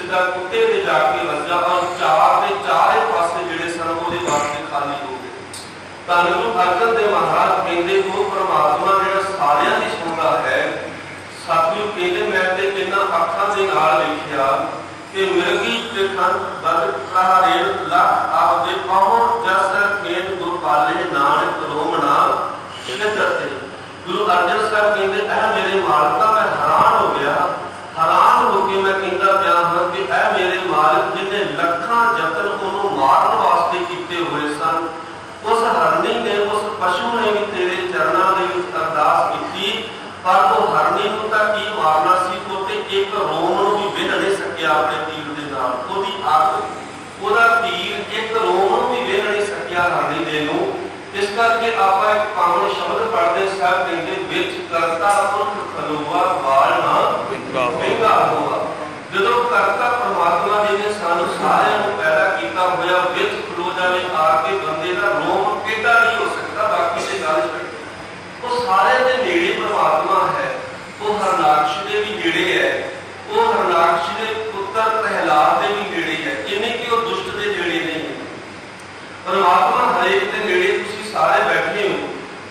सीधा कुत्ते दे जाके वजा और चार दे चारे पासे जिहड़े सन उहदे वास्ते खाली हो गए। धन गुरु अर्जन देव महाराज कहते हो परमात्मा जिहड़ा सारियां दी सुणदा है। सतगुरु कहते मैं ते इन्हां अखां दे नाल वेखिया कि मिर्गी पिठन बद कहारेल लख आपदे पहुंच जस खेत गुर पाले नानक रोमना शिदते। गुरु अर्जन साहब कहते ऐ मेरे मालका मैं हैरान हो गया, हैरान होकर मैं कहता पिया हाँ कि ऐ मेरे मालिक जिन्हें लखां जतन उन्होंने मारन वास्ते किए हुए सन, उस हरनी ने उस पशु ने भी तेरे चरणों के अरदास की, पर वो हरनी को तां की मारना सी, उते एक रोम नूं भी विन्ह नहीं सकिया अपने तीर दे नाल। ओदी अग ओदा तीर एक रोम नूं भी विन्ह नहीं सकिया हरनी दे नूं। इस करके आप एक पावन शब्द पढ़ते साहब कहते विच करता पुरख खलोवा बाल ना विंगा होगा। जो करता परमात्मा जी ने सानू सारिਆਂ ਨੂੰ पैदा किया होया विच खलो जावे आके बंदे का रोम टेढ़ा नहीं हो सकता। बाकी से गल वो सारे दे नेड़े परमात्मा है। वो हरनाक्ष दे भी नेड़े है, वो हरनाक्ष दे पुत्र प्रहलाद दे भी नेड़े है, इन्हें कि वो दुष्ट दे नेड़े नहीं है। परमात्मा हरेक दे नेड़े सारे बैठे हो,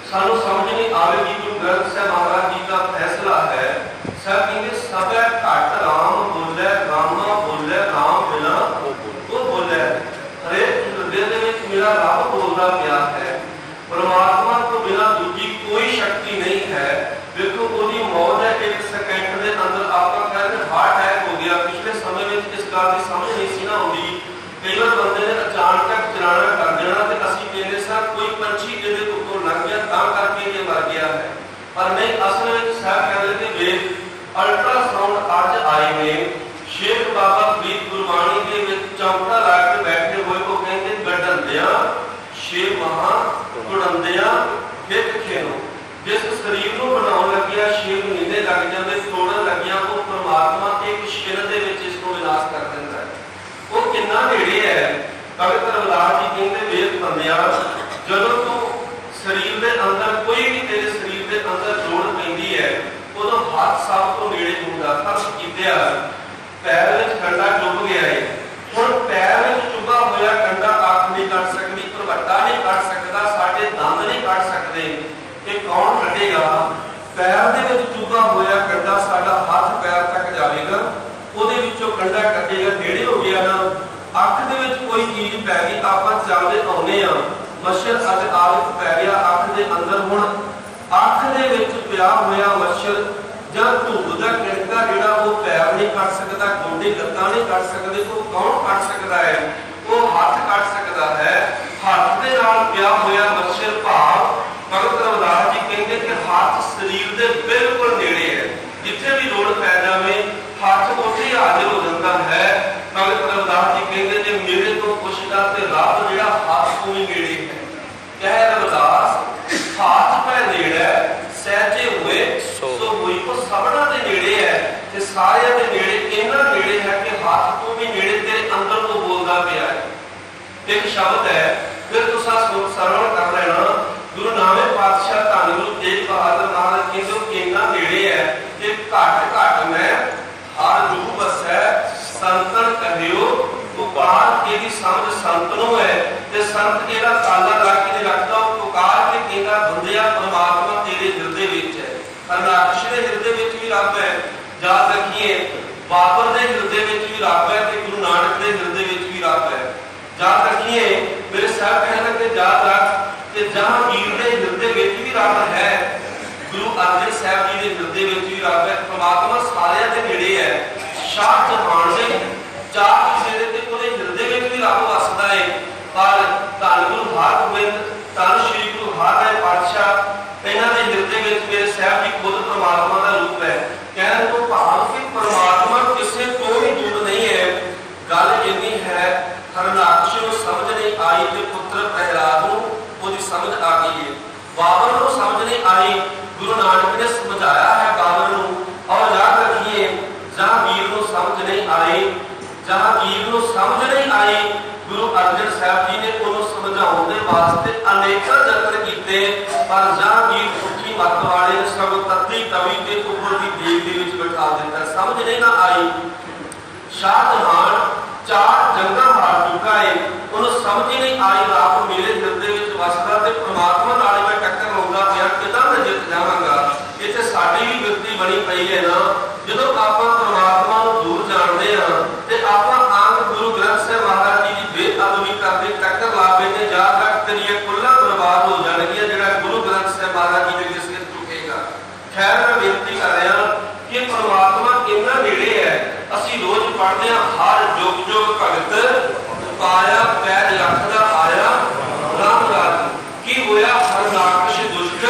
सानू समझ नहीं आवेगी। गुरु ग्रंथ साहब महाराज जी का फैसला है। सब कहेंगे सबे घट राम बोले रामा बोले राम बिना वो बोले। हरेक हृदय दे विच मेरा रब बोलता पिया है। परमात्मा तो बिना दूजी कोई शक्ति नहीं है। देखो ओदी मौत है एक सेकंड के अंदर। आप कहते हार्ट अटैक हो गया, पिछले समय में इस गल की समझ नहीं सी ना आउंदी। कई बार बंदे ने अचानक चलाना कर देना तो असीं कहते सर कोई पंछी इहदे उत्तों लंघ गया तां करके ये मर गया है, पर नहीं असल में साहब कहते कि वे अल्ट्रासाउंड अज आए ने। शेख बाबा फरीद गुरबाणी के विच चौंका ला के बैठे हुए वो कहते गडंदिया शेर महा गुड़ंदिया हित खेनो। जिस शरीर को बनाउण लग्या शेर नींदे लग जाते तोड़न लग्या वो परमात्मा एक छिन दे विच इसको विनाश कर दिंदा है। वो कितना नेड़े है। भगत रविदास जी कहते वेद बंदिया जदों तू शरीर के अंदर कोई भी तेरे शरीर के अंदर जोड़ पैंदी है उदों हाथ सब तो नेड़े होंदा। खर्च कीतिया पैर विच कंडा चुभ गया है, हुण पैर विच चुभा होया कंडा अख नहीं कट सकदी, भरवट्टा नहीं कट सकदा, साडे दंद नहीं कट सकदे। ये कौन कटेगा? पैर दे विच चुभा होया कंडा साडा हाथ पैर तक जाएगा, ਉਹਦੇ ਵਿੱਚੋਂ ਕੰਡਾ ਕੱਟੇਗਾ। ਨੇੜੇ ਹੋ ਗਿਆ ਨਾ ਅੱਖ ਦੇ ਵਿੱਚ ਕੋਈ ਚੀਜ਼ ਪੈ ਗਈ, ਆਪਾਂ ਚੱਲਦੇ ਆਉਨੇ ਆ ਮੱਛਰ ਅੱਜ ਆਦਤ ਪੈ ਗਿਆ ਅੱਖ ਦੇ ਅੰਦਰ। ਹੁਣ ਅੱਖ ਦੇ ਵਿੱਚ ਪਿਆ ਹੋਇਆ ਮੱਛਰ ਜਾਂ ਧੂੜ ਦਾ ਕਿਣਕਾ ਜਿਹੜਾ ਉਹ ਪੈਰ ਨਹੀਂ ਕੱਟ ਸਕਦਾ, ਗੋਡੇ ਲੱਤਾਂ ਨਹੀਂ ਕੱਟ ਸਕਦੇ, ਉਹ ਕੌਣ ਕੱਟ ਸਕਦਾ ਹੈ? ਉਹ ਹੱਥ ਕੱਟ ਸਕਦਾ ਹੈ। ਹੱਥ ਦੇ ਨਾਲ ਪਿਆ ਹੋਇਆ ਮੱਛਰ ਭਾਵ ਭਗਤ ਰਵਿਦਾਸ ਜੀ ਕਹਿੰਦੇ ਕਿ ਹੱਥ ਸਰੀਰ ਦੇ ਬਿਲਕੁਲ ਨੇੜੇ ਹੈ। ਜਿੱਥੇ ਵੀ ਲੋੜ ਪੈ ਜਾਵੇ हथ उत्थे हाजिर हो जाता है। भगत रविदास जी कहते जे मेरे तो पुछदा ते रब जिहड़ा हाथ तो भी नेड़े है। कह रविदास हाथ पै नेड़े सहजे हुए सो होई। वो सबना दे नेड़े है ते सारियां दे नेड़े इन्ना नेड़े है कि हाथ तो भी नेड़े तेरे अंदर तो बोलदा पिया है। एक शब्द है फिर तुसा सरवण कर लेना। गुरु नानक पातशाह धन गुरु तेग बहादुर महाराज कहते इन्ना नेड़े है कि घट घट मैं हर रूह बसै संतन कहियो पुकार केदी समझ संत नु है ते संत केदा ताला ला के रखदा पुकार के केदा बंदिया परमात्मा तेरे हृदय विच है। हरनाक्ष दे हृदय विच भी रब है। याद रखिए बाबर दे हृदय विच भी रब है ते गुरु नानक दे हृदय विच भी रब है। याद रखिए मेरे साहब कहने लगे याद रख कि जहांगीर दे हृदय विच भी रब है, गुरु अर्जन साहब जी के हृदय में भी रब है। परमात्मा सारे के नेड़े है। शाह जहान दे चार किसे दे कोदे हृदय में भी रब वसदा है। पर धन गुरु हरगोबिंद धन श्री गुरु हरराय पातशाह इन्हां दे हृदय में मेरे साहब जी खुद परमात्मा का रूप है। कहने तो भाव कि परमात्मा किसी को भी दूर नहीं है। गल इन्नी है हरनाक्ष नूं समझ नहीं आई ते पुत्र प्रहलाद नूं ओदी समझ आ गई है। बाबर नूं समझ नहीं आई, गुरु नानक ने समझाया है बाबर नूं। और याद रखिए जहांगीर नूं समझ नहीं आई, जहांगीर नूं समझ नहीं आई, गुरु अर्जन साहब जी ने उन्होंने समझाने के वास्ते अनेक यत्न किए, पर जहांगीर पुठी मत वाले ने सब तत्ती तवी के ऊपर की देग दे विच बैठा दिता। समझ नहीं ना आई। शाहजहान 4 जंगां हार चुका है, उन्हें समझ ही नहीं आई रब मेरे दिल दे विच वसदा ते परमात्मा नाल मैं टक्कर लाउंदा पिया किदां मैं जित जावांगा। इत्थे साडी भी बिरती बनी पई है ना, जदों आपां परमात्मा नूं दूर जाणदे हां ते आपां आंग गुरु ग्रंथ साहिब महाराज जी दी बेअदबी करदे टक्कर ला बैठे, याद रख तेरियां कुल्लां बर्बाद हो जाणगीआं जिहड़ा गुरु ग्रंथ साहिब महाराज जी दे सिर चुकेगा। खैर मैं बेनती कर रहा कि परमात्मा इन्ना नेड़े है, असीं रोज पढ़ते हैं हर जुग जुग भगत पाया पैर रखदा आया राम राज। की होया हरनाकश दुष्ट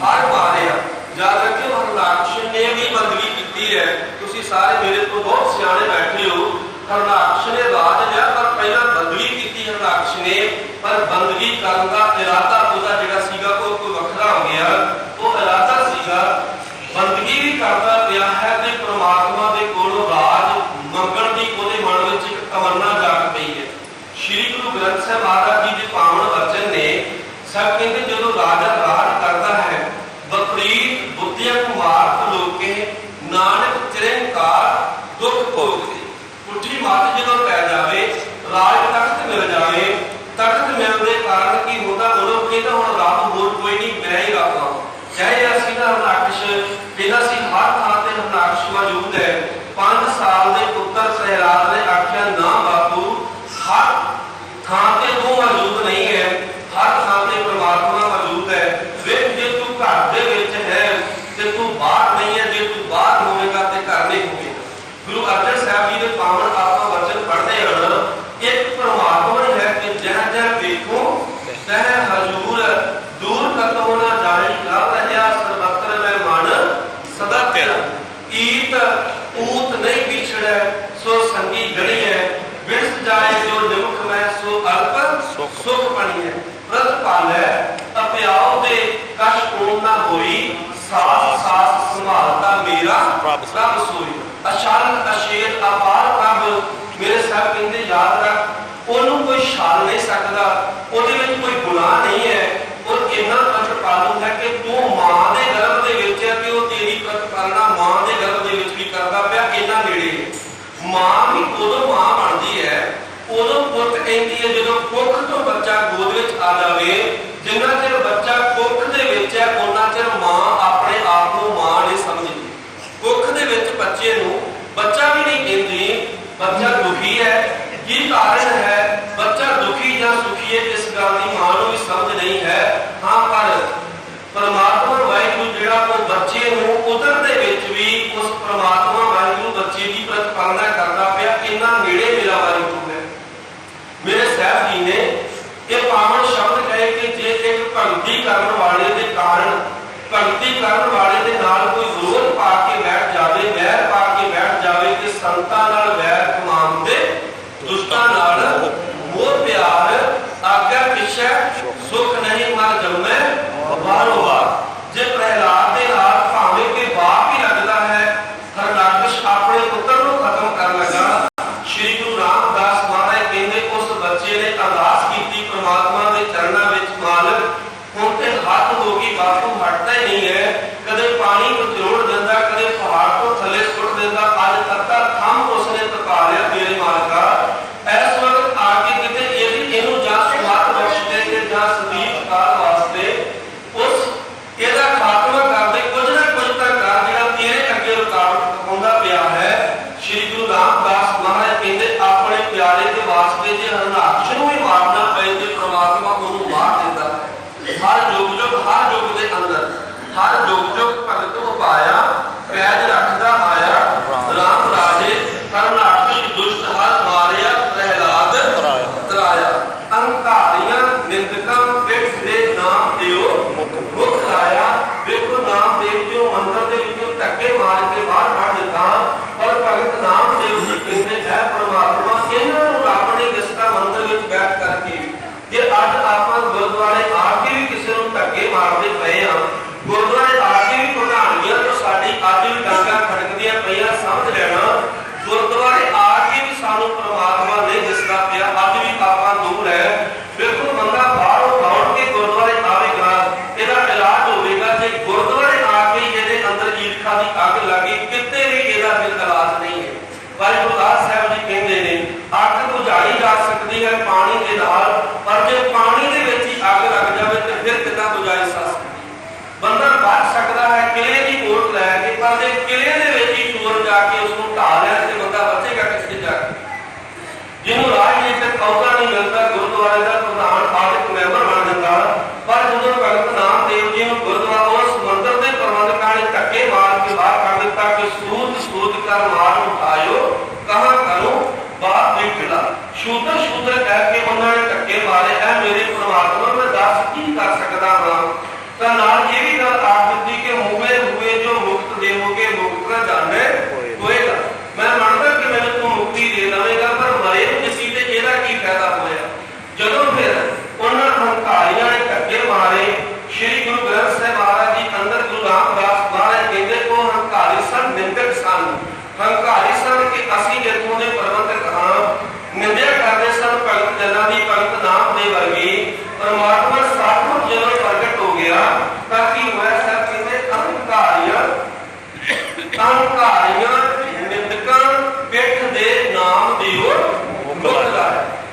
हर मारिया। याद रखियो हरनाकश ने भी बंदगी की है। तुसीं सारे मेरे तो बहुत सियाणे बैठे हो। हरनाकश ने राज लिया पर पहला बंदगी की हरनाकश ने, पर बंदगी करने का इरादा उसका जिहड़ा सीगा वो कोई वखरा हो गया। वो इरादा सीगा बंदगी भी करता पिया है ते परमात्मा दे कोलों राज मंगण दी ओदे मन विच एक तमन्ना जाग पई है। श्री गुरु ग्रंथ साहिब महाराज जी दे पावन वचन ने सब कहते जो राजा राज करता है विपरीत बुद्धियां कुमार लोके नानक चिरंकार दुख भोगते। पुठी मत जो पै जाए राज तख्त मिल जाए, तख्त मिलने कारण की होता उन्होंने कहता हूँ रब होर कोई नहीं मैं ही रब हाँ। चाहे असी हरनाकश कहना सी हर थां ते हरनाकश मौजूद है। 5 साल के पुत्र प्रहलाद ने आख्या ना बापू हर थां ते तू मौजूद नहीं है, हर थां ते परमात्मा मौजूद है। वे जे तू घर दे विच है ते तू बाहर नहीं है, जे तू बाहर होवेगा ते घर नहीं होवेगा। गुरु अर्जन साहब जी दे पावन आत्मा वचन पढ़ते हैं, एक परमात्मा ही है कि जह जह देखो तह हजूर दूर कतो ना जाने लव रहा सर्वत्र में मन सदा तेरा। ईत ऊत नहीं बिछड़े सो संगी गणी है, बिरस जाए जो निमुख में सो अल्प सुख पणी है। व्रत पाले अप्याओ दे कश पूर्ण ना होई, सास सास संभालता मेरा रब सोई। अशाल अशेर अपार प्रभ मेरे साहब कहते याद रख ओनू कोई छाल नहीं सकता, ओदे विच कोई गुनाह नहीं है। और इन्ना प्रतिपालन है कि तू मां दे गर्भ दे विच है कि वो तेरी प्रतिपालना मां दे गर्भ दे विच भी करदा पिया। इन्ना नेड़े मां भी उदों मां बनदी है, उदों पुੱਤ कहती है जदों कुख तो बच्चा गोद विच आ जावे। जिन्ना चिर बच्चा कुख दे विच है उन्ना चिर मां अपने आप को मां नहीं समझदी। कुख दे विच बच्चे नूं बच्चा भी नहीं कहती, बच्चा दुखी है। की कारण है बच्चा दुखी या सुखी है, इस गल की मां नूं भी समझ नहीं है। हाँ पर परमात्मा वाहिगुरू जिहड़ा वो बच्चे नूं उदर दे विच भी उस परमात्मा वाहिगुरू बच्चे की प्रतिपालना करता पिया। इन्ना नेड़े मेरा वाहिगुरू है। मेरे साहब जी ने ये पावन शब्द कहे कि जे एक भगती करने वाले के कारण भगती करने वाले के नाल कोई विरोध पा के बैठ जावे, वैर पा के बैठ जावे कि संतां नाल वैर कमाउंदे दुष्टां नाल मोह प्यार आज्ञा पिछे सुख नहीं मर जम्मे बारो बार। जे प्रहलाद के नाल भावे के बाप ही लगता है, हरनाकश अपने पुत्र को खत्म कर लगा। श्री गुरु रामदास महाराज कहते उस बच्चे ने अरदास की परमात्मा के चरणों में, मालिक हुण ते हद हो गई, बापू हटता ही नहीं है। कदे पानी पचरोड़ देंदा, कदे पहाड़ तो थले सुट देंदा, अज तक थम उसने तका लिया मेरे मालिका। इस वक्त आके किते इहनू जां सुमत बख्श दे के जां सदीप काल वास्ते उस ਇਹਦਾ ਖਾਤਮਾ ਕਰਦੇ ਕੁਝ ਨਾ ਕੁਝ ਤਾਂ ਕਰ ਜਿਹੜਾ ਤੇਰੇ ਅੱਗੇ ਰੁਕਾਵਟ ਪਾਉਂਦਾ ਪਿਆ ਹੈ। श्री गुरु रामदास महाराज कहते अपने प्यारे के वास्ते जे हरनाकश नूं भी मारना पए ते परमात्मा उहनूं मार दिंदा है। हर युग के अंदर हर युग भगत उपाया पैज रखदा आया राम राजे। हरनाकश दुष्ट हर मारिया प्रहलाद तराया। अहंकारियां निंदकां पिठ दे नाम दिओ मुख लाया। देखो नाम देव जो मंदिर दे विचों धक्के मार के बाहर कढ दिता, पर भगत नाम देव जी कहते है परमात्मा इन्हां नूं रब ने दिसदा मंदिर विच बैठ करके। जे अज आपां गुरुद्वारे आके भी किसी नूं धक्के मारदे पए आ, गुरुद्वारे आके भी प्रधानियां तो साडी अज भी सिख अहुदा नहीं मिलता, गुरुद्वारे का प्रधान फाटक मैंबर बन जाता, पर जो भगत नामदेव जी ने गुरुद्वारा उस मंदिर के प्रबंधकों ने धक्के मार के बाहर कर दिता कि सूद सूद कर मार उठायो कहां करूं बात नहीं खिला। शूद्र शूद्र कह के उन्होंने धक्के मारे, है मेरे परमात्मा मैं दस की कर सकता हाँ। तो नाल ये भी गल आख दी कि मुए हुए जो मुक्त देवोगे मुक्त न जाने होएगा। मैं मानता कि मैंने तू मुक्ति दे देगा, पर मरे किसी से ਇਹਦਾ ਕੀ फायदा होया। ਜਦੋਂ फिर उन्होंने हंकारियां ने धक्के मारे, श्री गुरु ग्रंथ साहिब महाराज जी अंदर गुरु रामदास महाराज कहते को हंकारी सन निंदक सन, हंकारी सन कि ਅਸੀਂ ਜਿੱਥੋਂ ਦੇ ਪ੍ਰਬੰਧਕ ਹਾਂ, ਨਿੰਦਿਆ ਕਰਦੇ ਸਨ ਭਗਤ ਜਨਾਂ ਦੀ, ਭਗਤ ਨਾਮ ਦੇ ਵਰਗੀ। परमात्मा साधु ਜਦੋਂ ਪ੍ਰਗਟ ਹੋ ਗਿਆ ਤਾਂ ਕੀ ਹੋਇਆ? ਸਭ ਕਹਿੰਦੇ ਹੰਕਾਰੀਆਂ ਨਿੰਦਕਾਂ ਪਿੱਠ ਦੇ ਨਾਮ ਦਿਓ ਮੁਕਤਾ।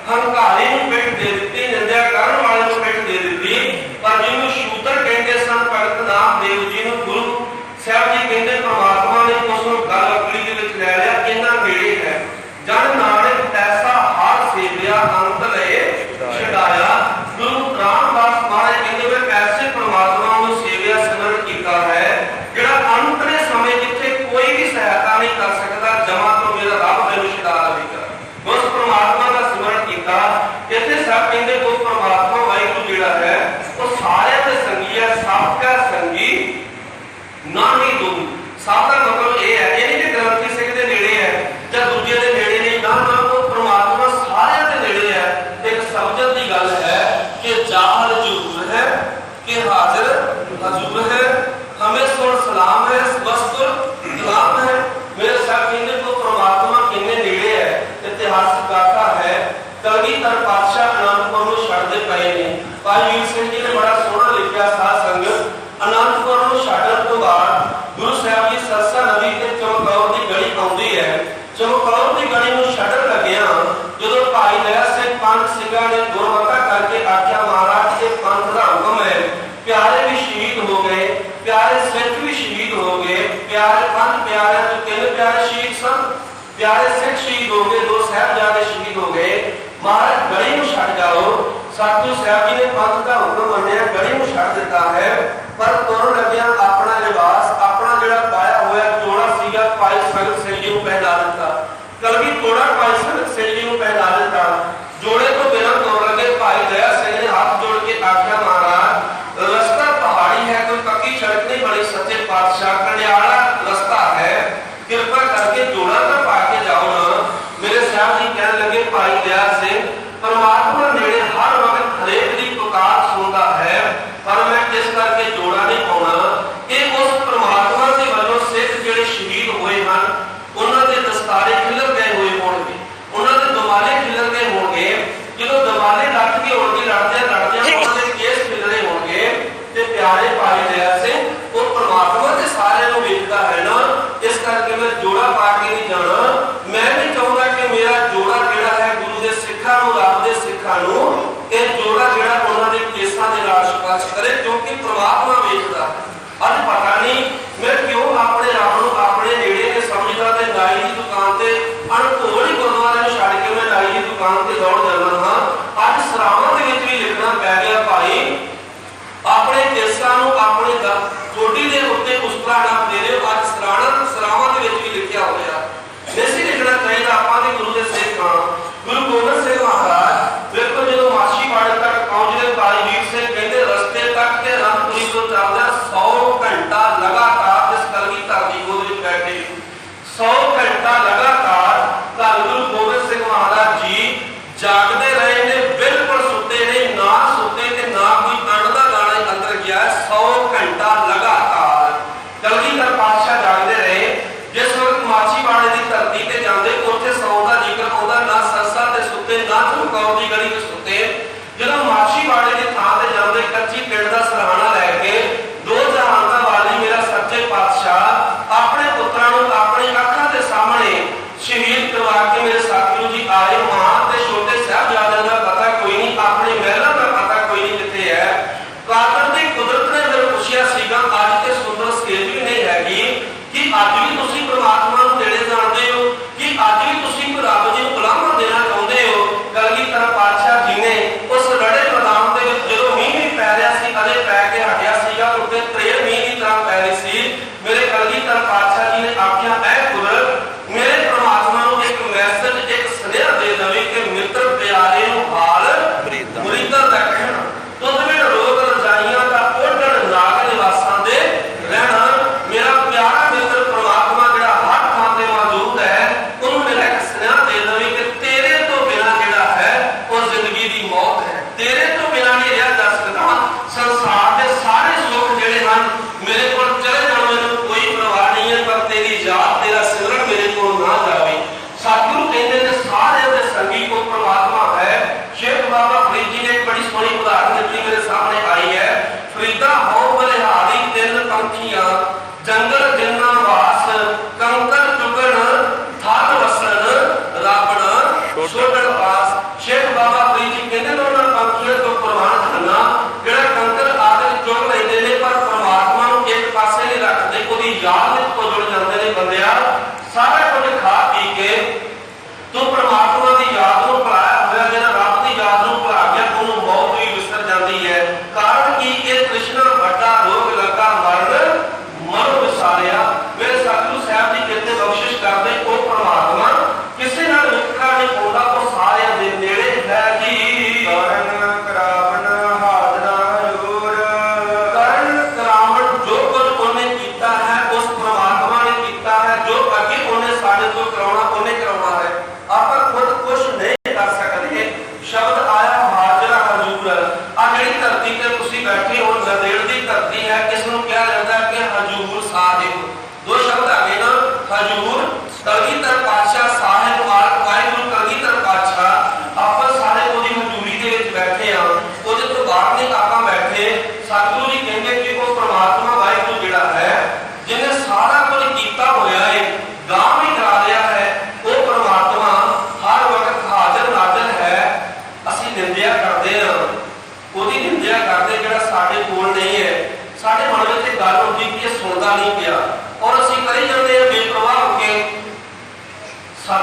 ਹੰਕਾਰੀ ਨੂੰ ਪਿੱਠ ਦੇ ਦਿੱਤੀ, ਨਿੰਦਿਆ ਕਰਨ ਵਾਲੇ ਨੂੰ ਪਿੱਠ ਦੇ ਦਿੱਤੀ। ਪਰ ਜਿਹਨੂੰ ਸ਼ੂਦਰ ਕਹਿੰਦੇ ਸਨ ਭਗਤ ਨਾਮਦੇਵ ਜੀ ਨੂੰ, ਗੁਰੂ ਸਾਹਿਬ ਜੀ ਕਹਿੰਦੇ ਪਰਮਾਤਮਾ ਨੇ ਉਸ ਨੂੰ ਗੱਲ ਅਕਲੀ ਦੇ ਵਿੱਚ ਲੈ ਲਿਆ, ਇਹਨਾਂ ਨੇੜੇ ਹੈ। ਜਨ ਨਾਨਕ ਐਸਾ ਹਰ ਸੇਵਿਆ ਅੰਤ ਲਏ ਛਡਾਇਆ। ਗੁਰੂ ਰਾਮਦਾਸ ਮਹਾਰਾਜ ਕਹਿੰਦੇ ਵੇ ਐਸੇ ਪਰਮਾਤਮਾ ਨੂੰ ਸੇਵਿਆ ਸਿਮਰਨ ਕੀਤਾ ਹੈ ਜਿਹੜਾ ਅੰਤਲੇ ਸਮੇਂ ਜਿੱਥੇ ਕੋਈ ਵੀ ਸਹਾਇਤਾ ਨਹੀਂ ਕਰ ਸਕਦਾ, ਜਮਾ ਤੋਂ ਮੇਰਾ ਰੱਬ ਮੈਨੂੰ ਛਡਾ ਲਵੇਗਾ। ਉਸ ਪਰਮਾਤਮਾ ਦਾ ਸਿਮਰਨ ਕੀਤਾ। ਇੱਥੇ ਸਭ ਕਹਿੰਦੇ ਉਹ ਪਰਮਾਤਮਾ ਵਾਹਿਗੁਰੂ ਜਿਹੜਾ ਹੈ ਉਹ ਸਾਰਿਆਂ ਦੇ ਸੰਗੀ ਹੈ, ਸਭ ਦਾ ਸੰਗੀ ਨਾ ਹੀ ਦੁਨ। ਸਭ ਦਾ ਮਤਲਬ ਇਹ ਹੈ, ਇਹ ਨਹੀਂ ਕਿ ਗ੍ਰੰਥੀ ਸਿੰਘ ਦੇ ਨੇੜੇ ਹੈ ਜਾਂ ਦੂਜੇ ਦੇ ਨੇੜੇ ਨਹੀਂ, ਨਾ ਨਾ, ਉਹ ਪਰਮਾਤਮਾ ਸਾਰਿਆਂ ਦੇ ਨੇੜੇ ਹੈ। ਇੱਕ ਸਮਝਣ ਦੀ ਗੱਲ ਹੈ कि जाहर जरूर है कि हाजिर हजूर है, हमें सुन सलाम है, वस्तुर गुलाम है। मेरे साथ कहने को परमात्मा किन्ने नेड़े है। इतिहास गाथा है कलगीधर पातशाह आनंदपुर में छड्डदे पए ने। भाई वीर सिंह जी ने बड़ा सोहना लिखिया साध संगत आनंदपुर में छड्डण तो बाद गुरु साहब जी सरसा नदी ते चमकौर की गली आउंदी है। चमकौर की गली में छड्डण लगिया जो भाई दया सिंह पंथ सिंघां ने गुरमता करके आख्या महाराज ये पंथ का हुक्म है, प्यारे भी शहीद हो गए, प्यारे सिख भी शहीद हो गए, प्यारे पंथ प्यारे तो तीन प्यारे शहीद सन, प्यारे सिख शहीद हो गए, दो साहिबजादे शहीद हो गए। महाराज गली में छड़ जाओ। सतगुरु साहब जी ने पंथ का हुक्म मन्निया, गली में छड़ दिता है। पर तुरन लग्या अपना लिबास अपना जिहड़ा पाया होया जोड़ा सीगा भाई संगत सिंह जी को पहना दिता। कलगी तोड़ा भाई संगत सिंह जी को पहना दिता। जोड़े तो बिना तोड़ लगे भाई दया सिंह ने हाथ जोड़ के आख्या महाराज रास्ता पहाड़ी है, कोई पक्की सड़क नहीं बनी, सच्चे पातशाह कन्याला रास्ता है, कृपा करके जोड़ा तो पा के जाओ ना। मेरे साहब जी कहने लगे भाई दया सिंह परमात्मा नेड़े हर वक्त हरेक की पुकार सुनता है, पर मैं जिस करके जोड़ा नहीं पाना। ये उस परमात्मा के वालों सिख जिहड़े शहीद हुए हैं उन्होंने दस्तार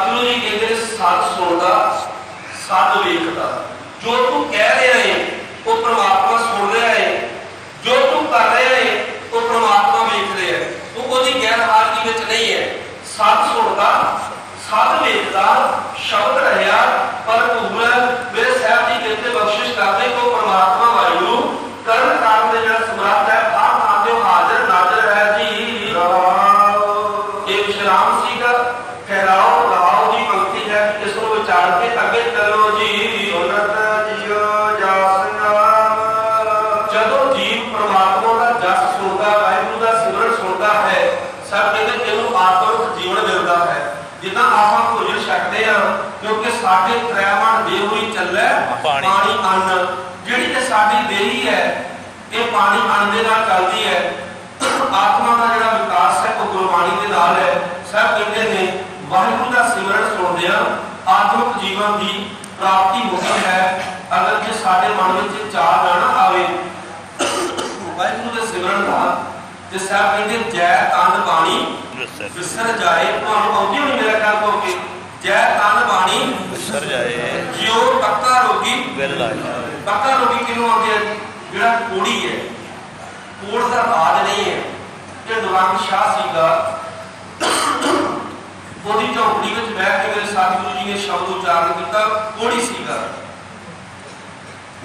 सतगुरु जी कहते सत सुनदा सत वेखदा। जो तू कह रहा है वो परमात्मा सुन रहा है, जो तू कर रहा है वो परमात्मा वेख रहा है। वो कोई गैर हाजरी में नहीं है। सत सुनदा सत वेखदा शब्द रहा पर मेरे साहब जी कहते बख्शिश करते को परमात्मा वायु कर्म काम में जो समर्थ है आप आते हाजिर नाजिर है जी। एक विश्राम सी का ठहराओ रहाओ की पंक्ति है कि इसको विचार के आगे चलो जी। जदों जीव परमात्मा का जस सुनता वाहिगुरु का सिमरन सुनता है सब कहते तेनों आत्मिक जीवन मिलता है। जिदा आप भोजन छकते हैं क्योंकि साढ़े त्रैमण दे हुई चले पानी अन्न जिहड़ी ते साडी देही है ये पानी अन्न दे नाल चलदी है। आत्मा का जिहड़ा विकास है वो गुरबाणी दे नाल है। सब कहते हैं वाहिगुरु का सिमरन सुनदे आत्मिक जीवन की प्राप्ति होती है। अगर जे साडे मन में चाह ना आवे वाहिगुरु के सिमरन का ते सब कहते जय तन बाणी विसर जाए। तुहानू आउंदी होनी मेरा ख्याल को कि जय तन बाणी विसर जाए जियो पक्का रोगी विल लाए। पक्का रोगी किनू आउंदी है जिहड़ा कोड़ी है कोड़ दा बाद नहीं है। जे नवाब शाह सीगा ओदी झोपड़ी विच बैठ के मेरे सतगुरु जी ने शब्द उच्चारण किया कोड़ी सीगा।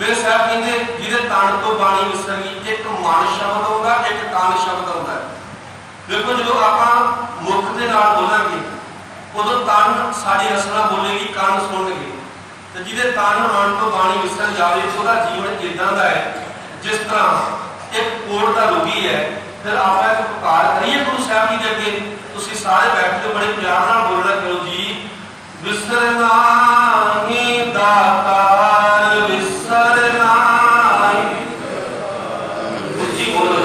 मेरे साहब कहते जिहदे तन तो बाणी विसर गई एक मन शब्द आउंदा एक तन शब्द आउंदा। देखो जो आप मुख के नाल बोलांगे उदों तन साडी रसना बोलेगी कान सुनणगे ते जिहदे तन मन तो बाणी विसर जावे उसदा जीवन इदां दा है जिस तरह एक कोड़ दा रोगी है। फिर आप एक पुकार करिए गुरु साहब जी के अगे तुसीं सारे बैठ के बड़े प्यार नाल बोलना करो जी। विसरना ही दातार विसरना उच्ची बोलो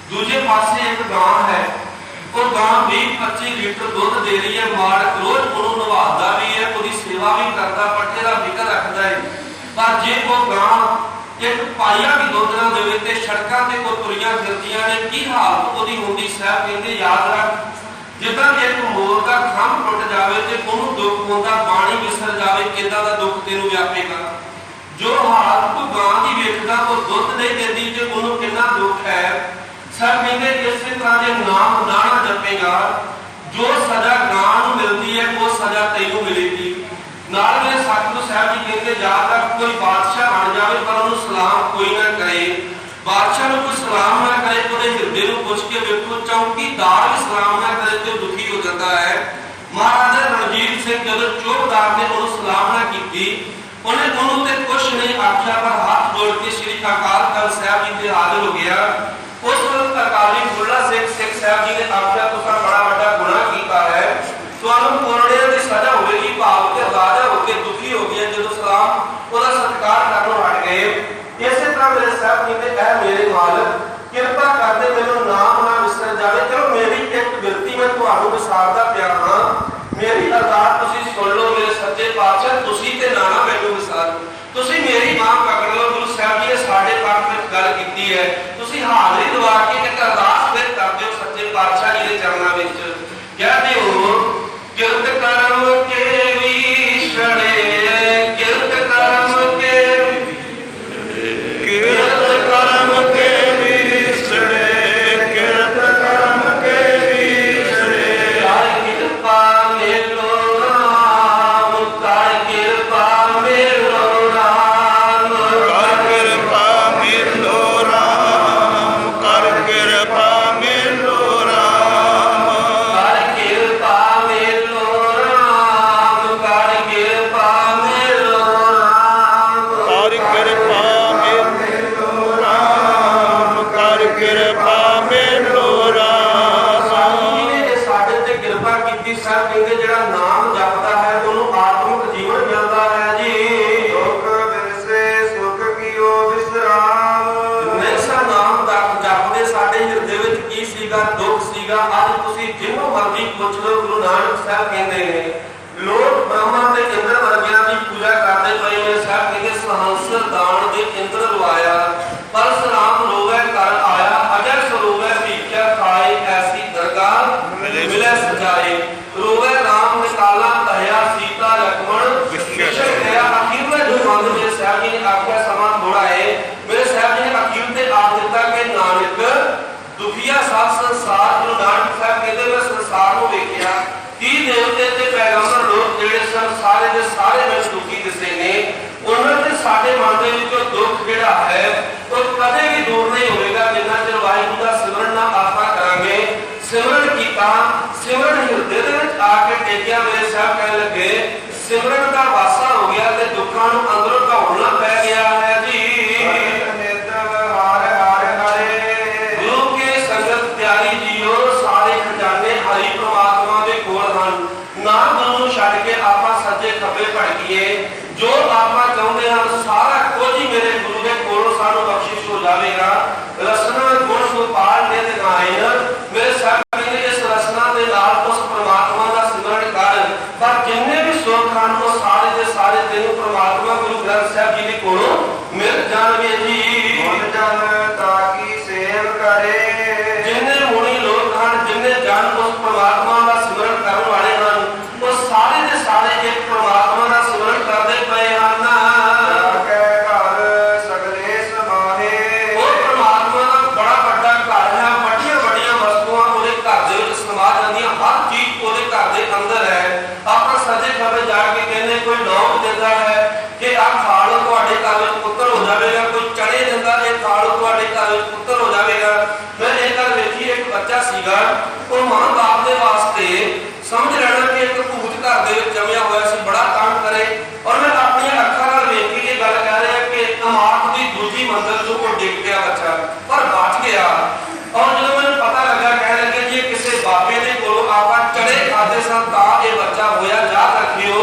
दूजे पासे एक गां है वो गां 20-25 लीटर दूध दे रही है। मालक रोज उन्होंने नवादा भी है पूरी सेवा भी करता पट्टे का फिक्र रखता है। पर जे वो गां एक पाइया भी दूध ना देवे ते सड़कों ते कोई तुरियां फिरदियां ने की हालत ओदी होंदी। साहब कहंदे याद रख जिदा एक मोर का खंभ टुट जावे ते ओनू दुख होंदा पानी विसर जावे किदा दा दुख तेनू व्यापेगा। जो हालत तू गां दी वेखदा वो दुध नहीं देंदी ते ओनू कितना दुख है। सब कहते इस तरह के नाम नाना जपेगा जो सजा गां नूं मिलती है वो सजा तैनू मिलेगी। नाल मेरे सतगुरु साहब जी कहते जब तक कोई बादशाह बन जाए पर उन्होंने सलाम कोई ना करे। बादशाह नूं कोई सलाम ना करे तो हिरदे नूं पुछ के वेखो चौकीदार भी सलाम ना करे तो दुखी हो जाता है। महाराजा रणजीत सिंह जब चौकीदार ने उन्होंने सलाम ना की ਉਹਨੇ ਉਹਨੂੰ ਤੇ ਕੁਛ ਨਹੀਂ ਆਖਿਆ, ਪਰ ਹੱਥ ਜੋੜ ਕੇ ਸ੍ਰੀ ਅਕਾਲ ਤਖਤ ਸਾਹਿਬ ਜੀ ਦੇ ਹਾਜ਼ਰ ਹੋ ਗਿਆ। ਉਸ ਵਕਤ ਅਕਾਲੀ ਫੁੱਲਾ ਸਿੱਖ ਸਾਹਿਬ ਜੀ ਨੇ ਆਖਿਆ, ਤੁਸੀਂ ਬੜਾ ਵੱਡਾ ਗੁਨਾਹ ਕੀਤਾ ਹੈ, ਤੁਹਾਨੂੰ ਕੋਰੜਿਆਂ ਦੀ ਸਜ਼ਾ ਹੋਵੇਗੀ। ਭਾਵ ਤੇ ਰਾਜਾ ਹੋ ਕੇ ਦੁਖੀ ਹੋ ਗਿਆ ਜਦੋਂ ਸਲਾਮ ਉਹਦਾ ਸਤਿਕਾਰ ਕਰਨੋਂ ਹਟ ਗਏ। ਇਸੇ ਤਰ੍ਹਾਂ ਮੇਰੇ ਸਾਹਿਬ ਜੀ ਨੇ ਇਹ ਮੇਰੇ ਮਾਲਕ ਕਿਰਪਾ ਕਰਦੇ ਮੈਨੂੰ ਨਾਮ ਨਾ ਵਿਸਰ ਜਾਵੇ। ਚਲੋ ਮੇਰੀ ਇੱਕ ਬਿਰਤੀ ਮੈਂ ਤੁਹਾਨੂੰ ਵਿਸਾਰਦਾ ਪਿਆ ਹਾਂ, ਮੇਰੀ ਅਰਦਾਸ ਤੁਸੀਂ ਸੁਣ ਲਓ ਮੇਰੇ ਸੱਚੇ ਪਾਤਸ਼ਾਹ, ਤੁਸੀਂ ਤੇ ਨਾ ਮੈਨੂੰ ਵਿਸਾਰੋ, ਤੁਸੀਂ ਮੇਰੀ ਬਾਂਹ ਪਕੜ ਲਓ। ਗੁਰੂ ਸਾਹਿਬ ਜੀ ਨੇ ਸਾਡੇ ਪੱਖ ਵਿੱਚ ਗੱਲ ਕੀਤੀ ਹੈ, ਤੁਸੀਂ ਹਾਜ਼ਰੀ ਦਵਾ ਕੇ ਇੱਕ ਅਰਦਾਸ ਫਿਰ ਕਰ ਦਿਓ ਸੱਚੇ ਪਾਤਸ਼ਾਹ ਜੀ ਦੇ ਚਰਨਾਂ ਵਿੱਚ। ਕਹਿੰਦੇ ਹੋ ਕਿਰਤ ਕਰਮ ਕੇ ਵਿਛੜੇ, ਕਿਰਤ ਕਰਮ ਕੇ ਕਿਰਤ ਕਰਮ ਕੇ ਵਿਛੜੇ, ਕਿਰਤ ਕਰਮ ਕੇ ਵਿਛੜੇ, ਕਰ ਕਿਰਪਾ ਮੇਲੋ ਰਾਮ, ਕਰ ਕਿਰਪਾ ਮੇਲੋ ਰਾਮ, ਕਰ ਕਿਰਪਾ ਮੇਲੋ ਰਾਮ, ਕਰ ਕਿਰਪਾ ਮੇਲੋ ਰਾਮ, ਕਰ ਕਿਰਪਾ ਮੇਲੋ ਰਾਮ, ਕਰ ਕਿਰਪਾ ਮੇਲੋ ਰਾਮ, ਕਰ ਕਿਰਪਾ ਮੇਲੋ ਰਾਮ, ਕਰ ਕਿਰਪਾ ਮੇਲੋ ਰਾਮ। ਜਿਹਨੇ ਸਾਡੇ ਤੇ ਕਿਰਪਾ ਕੀਤੀ। ਸਰ ਕਹਿੰਦੇ ਜਿਹੜਾ ਨਾਮ ਜਪਦਾ ਹੈ ਉਹਨੂੰ ਆਤਮਿਕ ਜੀਵਨ ਮਿਲਦਾ ਹੈ ਜੀ। ਦੁਖ ਬਿਰਸੇ ਸੁਖ ਕੀਓ ਵਿਸਰਾਮ। ਨੈਸਾ ਨਾਮ ਦਾ ਜਪਦੇ ਸਾਡੇ ਹਿਰਦੇ ਵਿੱਚ ਕੀ ਸੀਗਾ, ਦੁੱਖ ਸੀਗਾ। ਅੱਜ ਤੁਸੀਂ ਜਿਹਨੂੰ ਮਰਜ਼ੀ ਪੁੱਛ ਲਓ, ਗੁਰੂ ਨਾਨਕ ਸਾਹਿਬ ਕਹਿੰਦੇ ਨੇ ਲੋਕ ਬ੍ਰਹਮਾ ਤੇ ਇੰਦਰ ਵਰਗਿਆਂ ਦੀ ਪੂਜਾ ਕਰਦੇ ਪਏ ਨੇ। ਸਾਹਿਬ ਕਹਿੰਦੇ ਸਹੰਸਰ ਦਾਨ ਦੇ ਇੰਦਰ ਲਵਾਇਆ, ਪਰਸਰਾਮ ਰੋਵੇ ਕਰ ਆਇਆ, ਅਜਰ ਸਰੋਵੇ ਭੀਖਿਆ ਖਾਏ, ਐਸੀ ਦਰਗਾਹ ਮਿਲੇ ਸਜਾਏ। ਰੋਵੇ ਰਾਮ ਨਿਕਾਲਾ ਕਹਿਆ, ਸੀਤਾ ਲక్ష్మణ ਵਿਸ਼ੇ ਗਿਆ। ਅਖੀਰਲੇ ਜੋ ਮੰਗ ਮੇਰੇ ਸਾਹਿਬ ਜੀ ਨੇ ਆਖਿਆ ਸਮਾਂ ਥੋੜਾ ਹੈ, ਮੇਰੇ ਸਾਹਿਬ ਜੀ ਨੇ ਅਖੀਰ ਤੇ ਆਖ ਦਿੱਤਾ ਕਿ ਨਾਨਕ ਦੁਖੀਆ ਸਭ ਸੰਸਾਰ। ਗੁਰੂ ਨਾਨਕ ਸਾਹਿਬ ਕਹਿੰਦੇ ਮੈਂ ਸੰਸਾਰ ਨੂੰ ਵੇਖਿਆ, ਕੀ ਦੇਵਤੇ ਤੇ ਪੈਗੰਬਰ ਲੋਕ ਜਿਹੜੇ ਸਨ ਸਾਰੇ ਦੇ ਸਾਰੇ ਵਿੱਚ ਦੁਖੀ ਦਿਸੇ ਨੇ। ਉਹਨਾਂ ਦੇ ਸਾਡੇ ਮਨ ਦੇ ਵਿੱਚੋਂ ਦੁੱਖ ਜਿਹੜਾ ਹੈ ਉਹ ਕਦੇ ਵੀ ਦੂਰ ਨਹੀਂ ਹੋਵੇਗਾ ਜਿੰਨਾ ਚਿਰ ਵਾਹਿਗੁਰੂ ਦਾ ਸਿਮਰਨ ਨਾ ਆਪਾਂ ਕਰਾਂਗੇ। ਸਿਮਰਨ ਕੀਤਾ, ਸਿਮਰਨ ਹਿਰਦੇ ਦੇ ਵਿੱਚ ਆ ਕੇ ਟੇਕਿਆ। ਮੇਰੇ ਸਾਹਿਬ ਕਹਿਣ ਲੱਗੇ ਸਿਮਰਨ ਦਾ ਵਾਸਾ ਹੋ ਗਿਆ ਤੇ ਦੁੱਖਾਂ ਨੂੰ ਅੰਦਰੋਂ ਢਾਉਣਾ ਪੈ ਗਿਆ ਹੈ ਜੀ। ਹਾਰ ਹਾਰ ਹਰੇ ਗੁਰੂ ਕੇ ਸੰਗਤ ਪਿਆਰੀ ਜੀਓ, ਸਾਰੇ ਖਜ਼ਾਨੇ ਹਰੀ ਪ੍ਰਮਾਤਮਾ ਦੇ ਕੋਲ ਹਨ। ਨਾ ਗੁਰੂ ਨੂੰ ਛੱਡ ਕੇ ਆਪਾਂ ਸੱਜੇ ਖੱਬੇ ਭਟਕੀਏ। ਜੋ ਆਪਾਂ ਚਾਹੁੰਦੇ ਹਾਂ ਸਾਰਾ ਕੁਝ ਹੀ ਮੇਰੇ ਗੁਰੂ ਦੇ ਕੋਲੋਂ ਸਾਨੂੰ ਬਖਸ਼ਿਸ਼ ਹੋ ਜਾਵੇਗਾ। ਰਸਨਾ ਗੁਣ ਗੋਪਾਲ ਨੇ ਦਿਖਾਏ। ਮੇਰੇ ਸਾਹਿਬ ਨੇ ਇਸ ਰਸਨਾ ਦੇ ਨਾਲ ਉਸ ਪ੍ਰਮਾਤਮਾ ਦਾ ਸਿਮਰਨ ਕਰ, ਪਰ ਜਿੰਨੇ ਵੀ ਸੁੱਖ ਹਨ ਉਹ ਸਾਰੇ ਦੇ ਸਾਰੇ ਤੈਨੂੰ ਪ੍ਰਮਾਤਮਾ ਗੁਰੂ ਗ੍ਰੰਥ ਸਾਹਿਬ ਜੀ ਦੇ ਕੋਲੋਂ ਮਿਲ ਜਾਣਗੇ ਜੀ। ਮਨ ਜਨ ਤਾਕੀ ਸੇਵ ਕਰੇ। ਜਿੰਨੇ ਮੁਨੀ ਲੋਕ ਹਨ, ਜਿੰਨੇ ਜਨ ਉਸ ਪ੍ਰਮਾਤਮਾ ਦਾ ਸਿਮਰਨ ਕਰਨ ਵਾਲੇ ਹਨ, ਉਹ ਸਾਰੇ ਦੇ ਸਾਰੇ ਇੱਕ ਪ੍ਰਮਾਤਮਾ ਦਾ ਸਿਮਰਨ ਕਰਦੇ ਪਏ ਹਨ। ਕੇ ਘਰ ਸਗਲੇ ਸਮਾਹੇ। ਉਹ ਪ੍ਰਮਾਤਮਾ ਦਾ ਬੜਾ ਵੱਡਾ ਘਰ ਹੈ, ਵੱਡੀਆਂ ਵੱਡੀਆਂ ਵਸਤੂਆਂ ਉਹਦੇ ਘਰ ਦੇ ਵਿੱਚ ਸਮਾ ਜਾਂਦੀਆਂ, ਹਰ ਚੀਜ਼ ਉਹਦੇ ਘਰ ਦੇ ਅੰਦਰ ਹੈ। ਆਪਾਂ ਸੱਜੇ ਖੱਬੇ ਜਾ ਕੇ ਕਹਿੰਦੇ ਕੋਈ ਨੌਕ ਦਿੰਦਾ ਹੈ ਕਿ ਆਹ ਖਾ ਲਓ ਤੁਹਾਡੇ ਘਰ ਵਿੱਚ ਪੁੱਤਰ ਹੋ ਜਾਵੇਗਾ, ਕੋਈ ਚਣੇ ਦਿੰਦਾ ਇਹ ਖਾ ਲਓ ਤੁਹਾਡੇ ਘਰ ਵਿੱਚ ਪੁੱਤਰ ਹੋ ਜਾਵੇਗਾ। ਮੈਂ ਇਹ ਗੱਲ ਵੇਖੀ, ਇੱਕ ਬੱਚਾ ਸੀਗਾ, ਉਹ ਮਾਂ ਬਾਪ ਦੇ ਵਾਸਤੇ ਸਮਝ ਲੈਣਾ ਕਿ ਇੱਕ ਭੂਤ ਘਰ ਦੇ ਵਿੱਚ ਜੰਮਿਆ ਹੋਇਆ ਸੀ, ਬੜਾ ਤੰਗ ਕਰੇ। ਔਰ ਮੈਂ ਆਪਣੀਆਂ ਅੱਖਾਂ ਨਾਲ ਵੇਖ ਕੇ ਇਹ ਗੱਲ ਕਹਿ ਰਿਹਾ ਕਿ ਇਮਾਰਤ ਦੀ ਦੂਜੀ ਮੰਜ਼ਿਲ ਤੋਂ ਉਹ ਡਿੱਗ ਪਿਆ ਬੱਚਾ, ਪਰ ਬਚ ਗਿਆ। ਔਰ ਜਦੋਂ ਮੈਨੂੰ ਪਤਾ ਲੱਗਾ, ਕਹਿਣ ਲੱਗੇ ਜੀ ਕਿਸੇ ਬਾਬੇ ਦੇ ਕੋਲੋਂ ਆਪਾਂ ਚਣੇ ਖਾਦੇ ਸਨ ਤਾਂ ਇਹ ਬੱਚਾ ਹੋਇਆ। ਯਾਦ ਰੱਖਿਓ,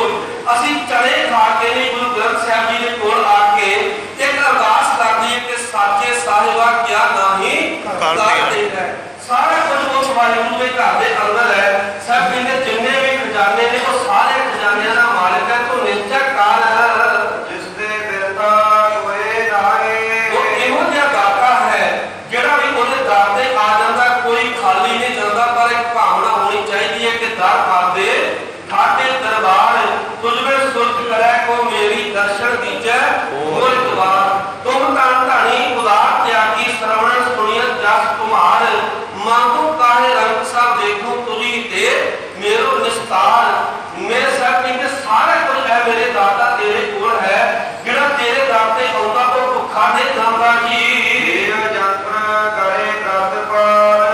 ਅਸੀਂ ਚਣੇ ਖਾ ਕੇ ਨਹੀਂ, ਗੁਰੂ ਗ੍ਰੰਥ ਸਾਹਿਬ ਜੀ ਦੇ ਕੋਲ ਆ ਕੇ ਇੱਕ ਅਰਦਾਸ ਕਰਦੀ ਹੈ ਕਿ ਸਾਚੇ ਸਾਹਿਬਾ ਕਿਆ ਨਹੀਂ ਕਰਦੇ ਹੈ। ਸਾਰਾ ਕੁਝ ਉਸ ਵਾਹਿਗੁਰੂ ਦੇ ਘਰ ਦੇ ਅੰਦਰ ਹੈ। ਸਭ ਕਹਿੰਦੇ ਜਿੰਨੇ ਵੀ ਖਜ਼ਾਨੇ ਨੇ ਉਹ ਸਾਰੇ ਖਜ਼ਾਨਿਆਂ ਦਾ ਮਾਲਕ ਹੈ। ਤੂੰ ਨਿਸ਼ਚੈ ਕਰ ਜਿਸ ਦੇ ਬਿਰਤਾ ਹੋਏ ਨਾਹੀ। ਉਹ ਇਹੋ ਜਿਹਾ ਦਾਤਾ ਹੈ ਜਿਹੜਾ ਵੀ ਉਹਦੇ ਦਰ ਤੇ ਆ ਜਾਂਦਾ, ਕੋਈ ਖਾਲੀ ਨਹੀਂ ਜਾਂਦਾ, ਪਰ ਇੱਕ ਭਾਵਨਾ ਹੋਣੀ ਚਾਹੀਦੀ ਹੈ ਕਿ ਦਰ ਪਾਦੇ ਠਾਟੇ ਦਰਬਾਰ ਤੁਝ ਵਿੱਚ ਸੁਰਤ ਕਰੈ ਕੋ ਮੇਰੀ ਦਰਸ਼ਨ ਦੀਜੈ ਹੋਰ ਦਵਾਰ। ਤੁਮ ਧਨ ਧਾਣੀ ਉਦਾਰ ਤਿਆਗੀ ਸਰਵਣ ਸੁਣੀਅਤ ਜਸ ਤੁਮਾਰ। ਮੰਗੂ ਕਾਹੇ ਰੰਗ ਸਭ ਦੇਖੂ ਤੁਝੀ ਤੇ ਮੇਰੋ ਨਿਸਤਾਰ। ਮੇਰੇ ਸਾਹਿਬ ਕਹਿੰਦੇ ਸਾਰਾ ਕੁਝ ਹੈ ਮੇਰੇ ਦਾਤਾ ਤੇਰੇ ਕੋਲ ਹੈ। ਜਿਹੜਾ ਤੇਰੇ ਦਰ ਤੇ ਆਉਂਦਾ ਉਹ ਭੁੱਖਾ ਨਹੀਂ ਜਾਂਦਾ ਜੀ। ਜੀਵ ਜੰਤਰ ਕਰੇ ਪ੍ਰਤ ਪਾਲ।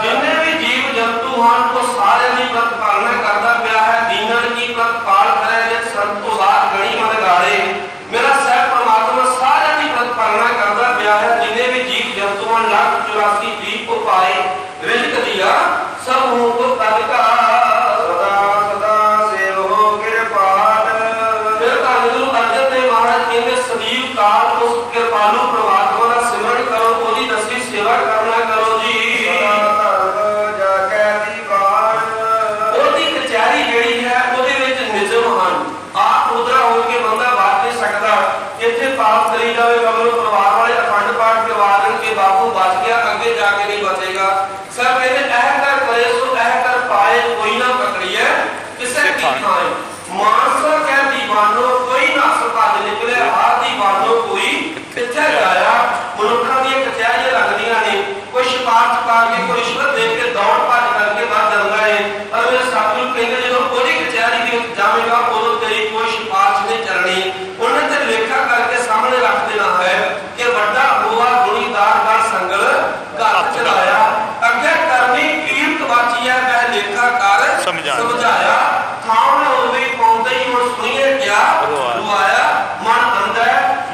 ਜਿੰਨੇ ਵੀ ਜੀਵ ਜੰਤੂ ਹਨ ਉਹ ਸਾਰਿਆਂ ਦੀ ਪ੍ਰਤਪਾਲਨਾ ਕਰਦਾ ਪਿਆ ਹੈ। ਦੀਨਨ ਕੀ ਪ੍ਰਤਪਾਲ ਕਰੇ ਜੇ ਸੰਤੋ ਬਾਤ ਗਣੀ ਮਨ ਗਾੜੇ। 9,84 दीप उपाय रिझक दिया सब हूँ को तद का ਸਦਾ ਸਦਾ ਸੇਵੋ ਕਿਰਪਾਲ। फिर धन गुरु अर्जन देव महाराज कहते सदैव काल उस कृपालु परमात्मा का सिमरन करो, ओदी दसवीं सेवा करना करो जी। ਸਦਾ ਧਰਮ ਜਾ ਕੈ ਦੀਵਾਨ। ओदी कचहरी ਜਿਹੜੀ ਹੈ ਉਹਦੇ ਵਿੱਚ ਨਿਯਮ ਹਨ। ਆਪ ਉਦਰਾ ਹੋ ਕੇ ਬੰਦਾ ਬਾਤ ਨਹੀਂ ਸਕਦਾ। ਇੱਥੇ ਪਾਪ ਕਰੀ ਜਾਵੇ ਮਗਰੋਂ ਪਰਿਵਾਰ ਵਾਲੇ ਅਖੰਡ ਪਾਠ ਕਰਵਾ ਦੇਣ ਕਿ ਬਾਪੂ ਬਚ ਗਿਆ, ਅੱਗੇ ਜਾ ਕੇ ਨਹੀਂ ਬਚੇਗਾ। ਸਭ ਕਹਿੰਦੇ ਇਹ ਕਰ ਕਰੇ ਸੋ ਇਹ ਕਰ ਪਾਏ, ਕੋਈ ਨਾ ਪਕੜੀਏ ਕਿਸੇ ਕੀ ਥਾਂ। ਮਾਨਸਾ ਕਹਿ ਦੀਵਾਨੋ ਕੋਈ ਨਸ ਭੱਜ ਨਿਕਲੇ, ਹਾਰ ਦੀਵਾਨੋ ਕੋਈ ਕਿੱਥੇ ਜਾਇਆ। ਮਨੁੱਖਾਂ ਦੀਆਂ ਕਚਹਿਰੀਆਂ ਲੱਗਦੀਆਂ ਨੇ, ਕੋਈ ਸਿਫਾਰਸ਼ ਪਾ ਕੇ ਕੋਈ ਰਿਸ਼ਵਤ ਦੇ ਕੇ ਦੌੜ ਭੱਜ ਕਰਕੇ ਵੱਧ ਜਾਂਦਾ ਹੈ। ਪਰ ਮੇਰੇ ਸਤਿਗੁਰੂ ਕਹਿੰਦੇ ਜਦੋਂ ਉਹਦੀ ਕਚਹਿਰੀ ਦੇ ਵਿੱਚ ਜਾਵੇਗਾ ਉਦੋਂ ਤੇਰੀ ਕੋਈ ਸਿਫਾਰਸ਼ ਨਹੀਂ ਚੱਲਣੀ। ਉਹਨੇ ਤੇ ਲੇਖਾ ਕਰਕੇ ਸਾਹਮਣੇ ਰੱਖ ਦੇਣਾ ਹੈ ਕਿ ਵੱਡਾ ਹੋਆ ਗੁਣੀਦਾਰ ਦਾ ਸੰਗਲ ਘਰ ਚਲਾਇਆ, ਅੱਗੇ ਕਰਨੀ ਕੀਮਤ ਬਾਚੀ ਹੈ ਵਹਿ ਲੇਖਾ ਕਰ ਸਮਝਾਇਆ। ਥਾਂ ਹੋਵੇ ਪਾਉਂਦੇ ਹੀ ਹੁਣ ਸੁਣੀਏ ਕਿਆ ਰੁਆਇਆ, ਮਨ ਅੰਦਰ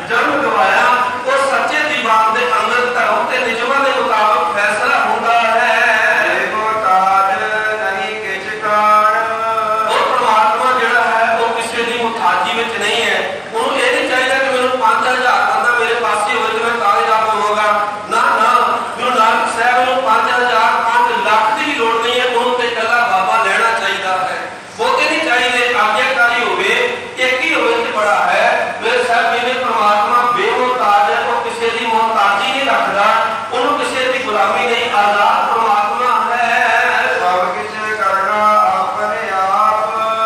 ਜਨਮ ਗਵਾਇਆ। ਉਹ ਸੱਚੇ ਦੀਵਾਨ ਦੇ ਅੰਦਰ ਧਰਮ ਤੇ ਨਿਯਮਾਂ ਦੇ ਮੁਤਾਬਕ ਫੈਸਲਾ ਹੁੰਦਾ ਹੈ। ਦੇਵੋ ਤਾਜ ਨਹੀਂ ਕਿਛ ਕਾਣ। ਉਹ ਪਰਮਾਤਮਾ ਜਿਹੜਾ ਹੈ ਉਹ ਕਿਸੇ ਦੀ ਮੁਤਾਜੀ ਵਿੱਚ ਨਹੀਂ ਹੈ। ਉਹਨੂੰ ਇਹ ਨਹੀਂ ਚਾਹੀਦਾ ਕਿ ਮੈਨੂੰ 5,000 ਬੰਦਾ ਮੇਰੇ ਪਾਸੇ ਹੋਵੇ ਤੇ ਮੈਂ ਕਾਮਯਾਬ ਹੋਵਾਂਗਾ। ਨਾ ਨਾ, ਗੁਰੂ ਨਾਨਕ ਸਾਹਿਬ ਨੂੰ 5,000 5 ਲੱਖ ਦੀ ਵੀ ਲੋੜ ਨਹੀਂ ਹੈ। ਉਹਨੂੰ ਤੇ ਇਕੱਲਾ ਬਾਬਾ ਲੈਣਾ ਚਾਹੀਦਾ ਹੈ। ਬਹੁਤੇ ਨਹੀਂ ਚਾਹੀਦੇ, ਆਗਿਆਕਾਰੀ ਹੋਵੇ, ਇੱਕ ਹੀ ਹੋਵੇ ਤੇ ਬੜਾ ਹੈ। ਮੇਰੇ ਸਾਹਿਬ ਜੀ ਨੇ ਪਰਮਾਤਮਾ ਬੇਮੁਹਤਾਜ ਹੈ, ਉਹ ਕਿਸੇ ਦੀ ਮੁਹਤਾਜੀ ਨਹੀਂ ਰੱਖਦਾ, ਉਹਨੂੰ ਕਿਸੇ ਦੀ ਗੁਲਾਮੀ ਨਹੀਂ, ਆਜ਼ਾਦ ਪਰਮਾਤਮਾ ਹੈ। ਸਭ ਕਿਛ ਕਰਨਾ ਆਪਣੇ ਆਪ।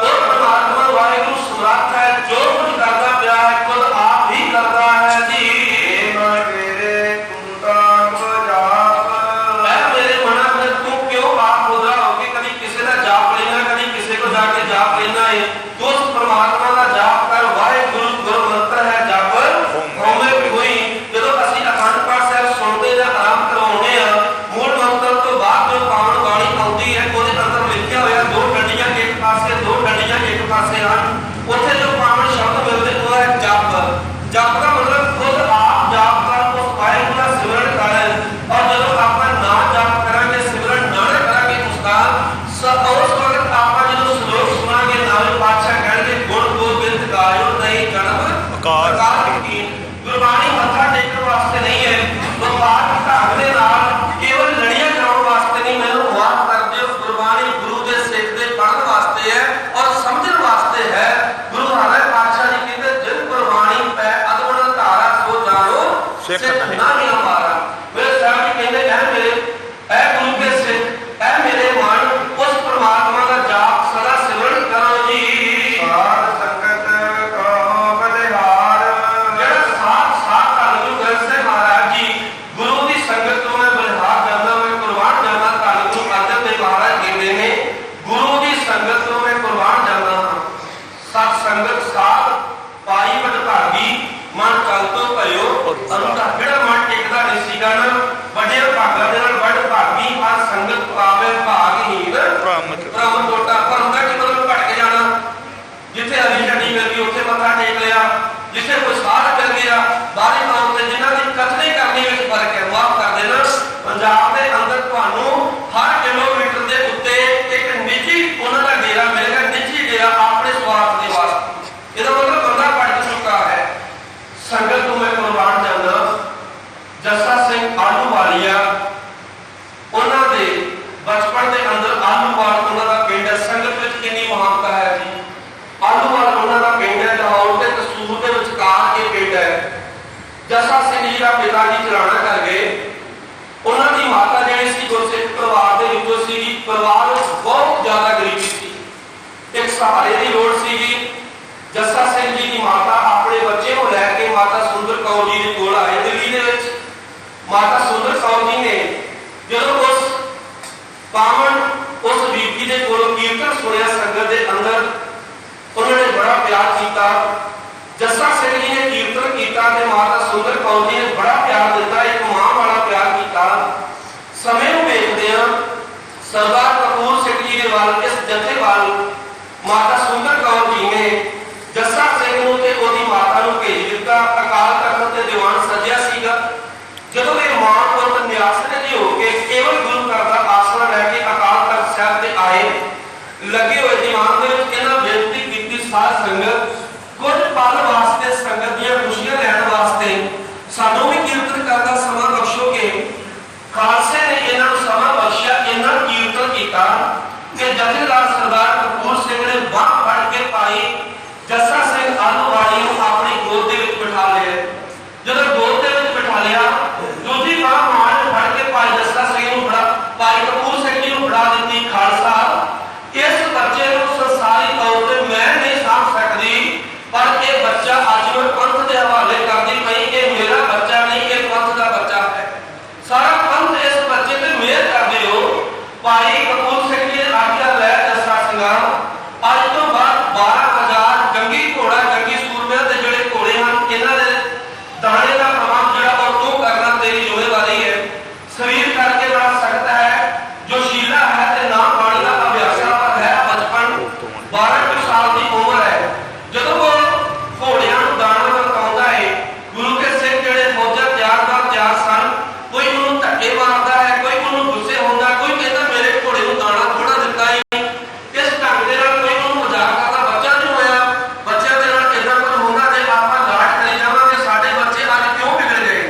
ਉਹ ਪਰਮਾਤਮਾ ਵਾਹਿਗੁਰੂ ਸਮਰੱਥ ਹੈ, ਜੋ ਕੁਝ ਕਰਦਾ ਪਿਆ ਹੈ ਖੁਦ ਆਪ ਹੀ ਕਰਦਾ ਹੈ ਜੀ। ਏ ਮਨ ਮੇਰੇ ਤੂੰ ਤਾਂ ਕੋ ਜਾਪ। ਐ ਮੇਰੇ ਮਨਾਂ ਵਿੱਚ ਤੂੰ ਕਿਉਂ ਆਪ ਮੁਦਰਾ ਹੋ ਕੇ ਕਦੀ ਕਿਸੇ ਦਾ ਜਾਪ ਲੈਣਾ, ਕਦੀ ਕਿਸੇ ਕੋ ਜਾ ਕੇ ਜਾਪ ਲੈਣਾ ਹੈ। ਤੂੰ ਉਸ ਪਰਮਾਤਮਾ ਦਾ ਜਾਪ ਕਰ। ਵਾਹਿਗੁਰੂ ਗੁਰੂ ਮੰਤਰ ਹੈ ਜਪ ਹੋਵੇ ਕੋਈ। ਜਦੋਂ ਅਸੀਂ ਅਖੰਡ ਪਾਠ ਸਾਹਿਬ ਸੁਣਦੇ ਜਾਂ ਆਰਾਮ ਕਰਵਾਉਂਦੇ ਆ, ਮੂਲ ਮੰਤਰ ਤੋਂ ਬਾਅਦ ਜੋ ਪਾਵਨ ਬਾਣੀ ਆਉਂਦੀ ਹੈ ਉਹਦੇ ਅੰਦਰ ਲਿਖਿਆ ਹੋਇਆ 2 ਡੰਡੀਆਂ ਇੱਕ ਪਾਸੇ, 2 ਡੰਡੀਆਂ ਇੱਕ ਪਾਸੇ ਹਨ। ਉੱਥੇ ਜੋ ਪਾਵਨ ਸ਼ਬਦ ਮਿਲਦੇ ਉਹ ਹੈ ਜਪ। ਜਪ ਦਾ ਮਤਲਬ ਖੁਦ ਆਪ ਜਾਪ ਕਰ, ਉਸ ਵਾਹਿਗੁਰੂ ਦਾ ਸਿਮਰਨ ਕਰ। ਔਰ ਜਦੋਂ ਆਪਾਂ ਨਾ ਜਾਪ ਕਰਾਂਗੇ, ਸਿਮਰਨ ਨਾ ਕਰਾਂਗੇ ਉਸਦਾ, ਉਸ ਵਕਤ ਆਪਾਂ ਜਦੋਂ ਸ਼ਲੋਕ ਸੁਣਾਂਗੇ ਨਾਲੇ ਪਾਤਸ਼ਾਹ ਕਹਿਣਗੇ ਗੁਣ ਗੋਬਿੰਦ ਗਾਇਓ ਨਹੀਂ ਜਨਮ ਅਕਾਲ ਕੀਨ। ਗੁਰਬਾਣੀ ਮੱਥਾ ਟੇਕਣ ਵਾਸਤੇ ਨਹੀਂ ਹੈ, ਉਹ ਪਾਠ ਢੰਗ ਦੇ ਨਾਲ ਕੇਵਲ ਲੜੀਆਂ ਕਰਾਉਣ ਵਾਸਤੇ ਨਹੀਂ। ਮੈਨੂੰ ਮਾਫ ਕਰ ਦਿਓ, ਗੁਰਬਾਣੀ ਗੁਰੂ ਦੇ ਸਿੱਖ ਦੇ ਪੜ੍ਹਨ ਵਾਸਤੇ ਹੈ ਔਰ ਸਮਝਣ ਵਾਸਤੇ ਹੈ। ਗੁਰੂ ਮਹਾਰਾਜ ਪਾਤਸ਼ਾਹ ਜੀ ਕਹਿੰਦੇ ਜਿਨ ਗੁਰਬਾਣੀ ਪੈ ਅਦਵਣ ਧਾਰਾ ਸੋ ਜਾਣੋ ਸਿੱਖ ਨਾ ਹੀ ਹਮਾਰਾ। ਮੇਰੇ ਸਾਹਿਬ ਜੀ ਕਹਿੰਦੇ ਇਹ ਮੇਰੇ ਇਹ ਗੁਰੂ ਕੇ ਸਿੱਖ, ਇਹ ਮੇਰੇ ਮਨ ਉਸ ਪਰਮਾਤਮਾ ਦਾ ਜਾਪ ਸਦਾ ਸਿਮਰਨ ਕਰੋ ਜੀ। ਸਾਧ ਸੰਗਤ ਕਹੋ ਬਲਿਹਾਰ। ਜਿਹੜਾ ਸਾਥ ਧੰਨ ਗੁਰੂ ਗ੍ਰੰਥ ਸਾਹਿਬ ਮਹਾਰਾਜ ਜੀ, ਗੁਰੂ ਦੀ ਸੰਗਤ ਤੋਂ ਮੈਂ ਬਲਿਹਾਰ ਜਾਂਦਾ, ਮੈਂ ਕੁਰਬਾਨ ਜਾਂਦਾ। ਧੰਨ ਗੁਰੂ ਅਰਜਨ ਦੇਵ ਮਹਾਰਾਜ ਕਹਿੰਦੇ ਨੇ ਗੁਰੂ ਦੀ ਸੰਗਤ ਤੋਂ ਮੈਂ ਕੁਰਬਾਨ ਜਾਂਦਾ ਹਾਂ। ਸਤ ਸੰਗਤ ਸਾਧ ਪਾਈ ਵਡਭਾਗੀ, ਮਨ ਚਲ ਤੋਂ ਭਰਿਓ ਅਨੁਤਾ। ਜਿਹੜਾ ਮਨ ਟਿਕਦਾ ਨਹੀਂ ਸੀਗਾ ਨਾ, ਵੱਡੇ ਭਾਗਾਂ ਦੇ ਨਾਲ ਵਡਭਾਗੀ ਹਰ ਸੰਗਤ ਪਾਵੇ ਭਾਗਹੀਨ ਭ੍ਰਮ ਟੋਟਾ। ਭਰਮ ਦਾ ਕੀ ਮਤਲਬ? ਭਟਕ ਜਾਣਾ। ਜਿੱਥੇ ਹਰੀ ਝੰਡੀ ਮਿਲ ਗਈ ਉੱਥੇ ਮੱਥਾ ਟੇਕ ਲਿਆ, ਜਿੱਥੇ ਕੋਈ ਸਾਧ ਮਿਲ ਗਿਆ ਬਾਹਰੀ ਤੌਰ ਤੇ ਜਿਨ੍ਹਾਂ ਦੀ ਕਤਲੇ ਕਰਨੀ ਵਿੱਚ ਫਰਕ ਹੈ। ਮਾਫ ਕਰ ਦੇਣਾ, ਪੰਜਾਬ ਦੇ ਅੰਦਰ ਤੁਹਾਨੂੰ ਹਰ ਕਿਲੋਮੀਟਰ ਦੇ ਉੱਤੇ ਇੱਕ ਨਿੱਜੀ ਉਹਨਾਂ ਦਾ ਡੇਰਾ ਮਿਲੇਗਾ, ਨਿੱਜੀ ਡੇਰਾ ਆਪਣੇ ਸਵਾਰਥ ਦੇ ਵਾਸਤੇ। ਇਹਦਾ ਮਤਲਬ ਬੰਦਾ ਭਟਕ ਚੁੱਕਾ ਹੈ। ਸੰਗਤ ਨੂੰ ਮੈਂ ਕੁਰਬਾਨ ਜਾਂਦਾ। ਜੱਸਾ ਸਿੰਘ ਆਲੂਵਾਲੀਆ, ਉਹਨਾਂ ਦੇ ਬਚਪਨ ਦੇ ਅੰਦਰ ਆਲੂਵਾਲ ਉਹਨਾਂ ਦਾ ਪਿੰਡ ਹੈ। ਸੰਗਤ ਵਿੱਚ ਕਿੰਨੀ ਮਹਾਨਤਾ ਹੈ ਜੀ। ਆਲੂਵਾਲ ਉਹਨਾਂ ਦਾ ਪਿੰਡ ਹੈ, ਲਾਹੌਰ ਤੇ ਕਸੂਰ ਦੇ ਵਿਚਕਾਰ ਇਹ ਪਿੰਡ ਹੈ। ਜੱਸਾ ਸਿੰਘ ਜੀ ਦਾ ਪਿਤਾ ਜੀ ਚਲਾਣਾ ਕਰ ਗਏ। ਉਹਨਾਂ ਦੀ ਮਾਤਾ ਜਿਹੜੀ ਸੀ ਗੁਰਸਿੱਖ ਪਰਿਵਾਰ ਦੇ ਵਿੱਚੋਂ ਸੀਗੀ। ਪਰਿਵਾਰ ਵਿੱਚ ਬਹੁਤ ਜ਼ਿਆਦਾ ਗਰੀਬੀ ਸੀ, ਇੱਕ ਸਹਾਰੇ ਦੀ ਲੋੜ ਸੀਗੀ। ਜੱਸਾ ਸਿੰਘ ਜੀ ਦੀ ਮਾਤਾ ਆਪਣੇ ਬੱਚੇ ਨੂੰ ਲੈ ਕੇ ਮਾਤਾ ਸੁੰਦਰ ਕੌਰ ਜੀ ਦੇ ਕੋਲ ਆਏ ਦਿੱਲੀ ਦੇ ਵਿੱਚ। ਮਾਤਾ ਸੁੰਦਰ ਕੌਰ ਜੀ ਨੇ ਜਦੋਂ ਉਸ ਪਾਵਨ ਉਸ ਬੀਬੀ ਦੇ ਕੋਲੋਂ ਕੀਰਤਨ ਸੁਣਿਆ ਸੰਗਤ ਦੇ ਅੰਦਰ, ਉਹਨਾਂ ਨੇ ਬੜਾ ਪਿਆਰ ਕੀਤਾ। ਜੱਸਾ ਸਿੰਘ ਜੀ ਨੇ ਕੀਰਤਨ ਕੀਤਾ ਤੇ ਮਾਤਾ ਸੁੰਦਰ ਕੌਰ ਜੀ ਨੇ ਬੜਾ ਪਿਆਰ ਦਿੱਤਾ, ਇੱਕ ਮਾਂ ਵਾਲਾ ਪਿਆਰ ਕੀਤਾ। ਸਮੇਂ ਨੂੰ ਵੇਖਦੇ ਹਾਂ, ਸਰਦਾਰ ਕਪੂਰ ਸਿੰਘ ਜੀ ਦੇ ਵੱਲ, ਇਸ ਜਥੇ ਵੱਲ ਮਾਤਾ ਸੁੰਦਰ ਕੌਰ ਜੀ ਨੇ ਜੱਸਾ ਸਿੰਘ ਨੂੰ ਤੇ ਉਹਦੀ ਮਾਤਾ ਨੂੰ ਭੇਜ ਦਿੱਤਾ। ਅਕਾਲ ਤਖਤ ਤੇ ਦੀਵਾਨ ਸਜਿਆ ਸੀਗਾ। ਜਦੋਂ ਇਹ ਮਾਂ ਪੁੱਤ ਨਿਆਲ ਖਾਲਸੇ ਨੇ ਇਹਨਾਂ ਨੂੰ ਸਮਾਂ ਬਖਸ਼ਿਆ, ਇਹਨਾਂ ਕੀਰਤਨ ਕੀਤਾ ਕਿ ਜਥੇਦਾਰ ਸਰਦਾਰ ਕਪੂਰ ਸਿੰਘ ਨੇ ਬਾਂਹ ਫੜ ਕੇ ਭਾਈ ਜੱਸਾ ਸਿੰਘ ਆਲੂਵਾਲੀ ਨੂੰ ਆਪਣੀ ਗੋਦ ਦੇ ਵਿੱਚ ਬਿਠਾ ਲਿਆ। ਜਦੋਂ ਗੋਦ ਦੇ ਵਿੱਚ ਬਿਠਾ ਲਿਆ, ਦੂਜੀ ਬਾਂਹ ਮਾਂ ਨੇ ਫੜ ਕੇ ਭਾਈ ਜੱਸਾ ਸਿੰਘ ਨੂੰ ਭਾਈ ਕਪੂਰ ਸਿੰਘ ਜੀ ਨੂੰ ਫੜਾ ਦਿੱਤੀ। ਖਾਲਸਾ, ਇਸ ਬੱਚੇ ਨੂੰ ਸੰਸਾਰੀ ਤੌਰ ਤੇ ਮੈਂ ਨਹੀਂ ਸਾਂਭ ਸਕਦੀ, ਪਰ ਇਹ ਬੱਚਾ ਅੱਜ ਮੈਂ ਪੰਥ ਦੇ ਹਵਾਲੇ ਕਰਦੀ ਪਈ, ਇਹ ਮੇਰਾ ਬੱਚਾ ਨਹੀਂ, ਇਹ ਪੰਥ ਦਾ ਬੱਚਾ ਹੈ। ਸਾਰਾ ਪੰਥ ਇਸ ਬੱਚੇ ਤੇ ਮਿਹਰ ਕਰਦੇ ਹੋ। ਭਾਈ ਕਪੂਰ ਸਿੰਘ ਜੀ ਨੇ ਆਖਿਆ, ਲੈ ਜੱਸਾ ਸਿੰਘਾ, ਅੱਜ ਤੋਂ ਬਾਅਦ 12,000 ਜੰਗੀ ਘੋੜਾ, ਜੰਗੀ ਸੂਰਮਿਆਂ ਦੇ ਜਿਹੜੇ ਘੋੜੇ ਹਨ, ਇਹਨਾਂ ਦੇ ਦਾਣੇ ਦਾ ਪ੍ਰਬੰਧ ਜਿਹੜਾ ਉਹ ਤੂੰ ਕਰਨਾ, ਤੇਰੀ ਜ਼ਿੰਮੇਵਾਰੀ ਹੈ। ਸਰੀਰ ਕਰਕੇ ਬੜਾ ਸਖਤ ਹੈ, ਜੋਸ਼ੀਲਾ ਹੈ ਤੇ ਨਾ ਪਾਣੀ ਦਾ ਅਭਿਆਸਾ ਹੈ। ਬਚਪਨ 12 ਸਾਲ ਦੀ ਉਮਰ ਹੈ। ਜਦੋਂ ਉਹ ਘੋੜਿਆਂ ਨੂੰ ਦਾਣਾ ਵਰਤਾਉਂਦਾ ਹੈ, ਗੁਰੂ ਕੇ ਸਿੰਘ ਜਿਹੜੇ ਫੌਜਾਂ ਤਿਆਰ ਸਨ, ਕੋਈ ਉਹਨੂੰ ਧੱਕੇ ਮਾਰਦਾ ਹੈ, ਕੋਈ ਉਹਨੂੰ ਗੁੱਸੇ ਹੁੰਦਾ, ਕੋਈ ਕਹਿੰਦਾ ਮੇਰੇ ਘੋੜੇ ਨੂੰ ਦਾਣਾ ਥੋੜਾ ਦਿੱਤਾ ਹੀ। ਇਸ ਢੰਗ ਦੇ ਨਾਲ ਕੋਈ ਉਹਨੂੰ ਮਜ਼ਾਕ ਕਰਦਾ, ਬੱਚਾ ਨਹੀਂ ਹੋਇਆ, ਬੱਚਿਆਂ ਦੇ ਨਾਲ ਇਦਾਂ ਕੁਝ ਹੁੰਦਾ ਤੇ ਆਪਾਂ ਲਾਟ ਕਰੀ ਜਾਵਾਂਗੇ, ਸਾਡੇ ਬੱਚੇ ਅੱਜ ਕਿਉਂ ਵਿਗੜ ਗਏ,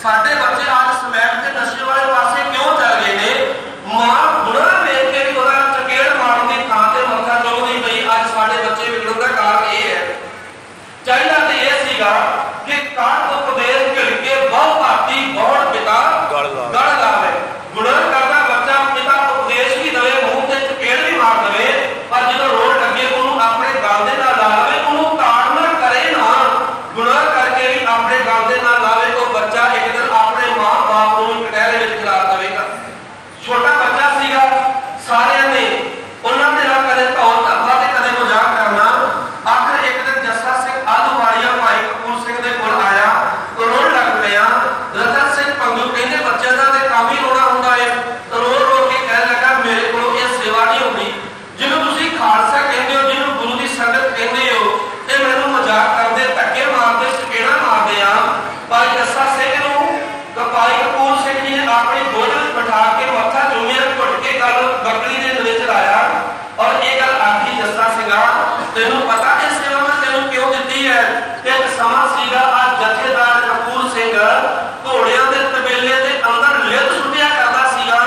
ਸਾਡੇ ਬੱਚੇ ਅੱਜ ਸਮੈਕ ਤੇ ਨਸ਼ੇ ਵਾਲੇ ਪਾਸੇ ਕਿਉਂ ਚੱਲ ਗਏ ਨੇ। ਮਾਂ ਗੁਨਾਹ ਵੇਖ ਕੇ ਵੀ ਉਹਦਾ ਚਪੇੜ ਮਾਰਨ ਦੀ ਥਾਂ ਤੇ ਮੱਥਾ ਚੁੱਕਦੀ ਪਈ। ਅੱਜ ਸਾਡੇ ਬੱਚੇ ਵਿਗੜਨ ਦਾ ਕਾਰਨ ਇਹ ਹੈ। ਚਾਹੀਦਾ ਤੇ ਇਹ ਸੀਗਾ ਕਿ ਕਾਟ ਉਪਦੇਸ਼ ਘਿੜ ਕੇ ਬਹੁ ਭਾਤੀ ਗੌੜ ਪਿਤਾ ਗੜ ਲਾਵੇ। ਗੁਨਾਹ ਕਰਦਾ ਬੱਚਾ ਪਿਤਾ ਉਪਦੇਸ਼ ਵੀ ਦਵੇ, ਮੂੰਹ ਤੇ ਚਪੇੜ ਵੀ ਮਾਰ ਦਵੇ, ਪਰ ਜਦੋਂ ਰੋਣ ਲੱਗੇ ਉਹਨੂੰ ਆਪਣੇ ਗਲ ਦੇ ਨਾਲ ਲਾ ਲਵੇ, ਉਹਨੂੰ ਤਾੜਨਾ ਕਰੇ ਨਾ। ਗੁਨਾਹ ਕਰਕੇ ਵੀ ਆਪਣੇ ਗਲ ਦੇ ਨਾਲ ਲਾਵੇ, ਉਹ ਬੱਚਾ ਇੱਕ ਦਿਨ ਆਪਣੇ ਮਾਂ ਬਾਪ ਨੂੰ ਕਟਹਿਰੇ ਵਿੱਚ ਖਿਲਾਰ ਦੇਵੇਗਾ। ਛੋਟਾ ਬੱਚਾ ਸੀਗਾ, ਸਾਰਿਆਂ ਨੇ ਉਹਨਾਂ ਦੇ ਨਾਲ ਕਦੇ ਧੌਲ ਧੱਫਾ ਤੇ ਕਦੇ ਮਜ਼ਾਕ ਕਰਨਾ। ਆਖਰ ਇੱਕ ਦਿਨ ਜੱਸਾ ਸਿੰਘ ਆਲੂਵਾਲੀਆ ਭਾਈ ਕਪੂਰ ਸਿੰਘ ਦੇ ਕੋਲ ਆਇਆ, ਰੋਣ ਲੱਗ ਪਿਆ। ਰਤਨ ਸਿੰਘ ਪੰਗੂ ਕਹਿੰਦੇ ਬੱਚਿਆਂ ਦਾ ਤੇ ਕੰਮ ਹੀ ਰੋਣਾ ਹੁੰਦਾ ਹੈ। ਰੋ ਕੇ ਕਹਿਣ ਲੱਗਾ, ਮੇਰੇ ਕੋਲੋਂ ਇਹ ਸੇਵਾ ਨਹੀਂ ਹੁੰਦੀ। ਜਿਹਨੂੰ ਤੁਸੀਂ ਖਾਲਸਾ ਕਹਿੰਦੇ ਹੋ, ਜਿਹਨੂੰ ਗੁਰੂ ਦੀ ਸੰਗਤ ਕਹਿੰਦੇ ਹੋ, ਤੇ ਮੈਨੂੰ ਮਜ਼ਾਕ ਕਰਦੇ, ਧੱਕੇ ਮਾਰਦੇ, ਚਪੇੜਾਂ ਮਾਰਦੇ ਆ। ਭਾਈ ਜੱਸਾ ਸਿੰਘ ਨੂੰ ਭਾਈ ਕਪੂਰ ਸਿੰਘ ਜੀ ਨੇ ਆਪਣੀ ਗੋਦ ਵਿੱਚ ਬਿਠਾ ਕੇ ਮੱਥਾ ਚੁੰਮਿਆ, ਘੁੱਟ ਕੇ ਗੱਲ ਬੱਕਰੀ ਦੇ ਨੇੜੇ ਚਲਾਇਆ ਔਰ ਇਹ ਗੱਲ ਆਖੀ, ਜੱਸਾ ਸਿੰਘਾ, ਤੈਨੂੰ ਪਤਾ ਇਹ ਸੇਵਾ ਮੈਂ ਤੈਨੂੰ ਕਿਉਂ ਦਿੱਤੀ ਹੈ? ਇੱਕ ਸਮਾਂ ਸੀਗਾ, ਅੱਜ ਜਥੇਦਾਰ ਕਪੂਰ ਸਿੰਘ ਘੋੜਿਆਂ ਦੇ ਤਬੇਲੇ ਦੇ ਅੰਦਰ ਲਿੱਤ ਸੁੱਟਿਆ ਕਰਦਾ ਸੀਗਾ।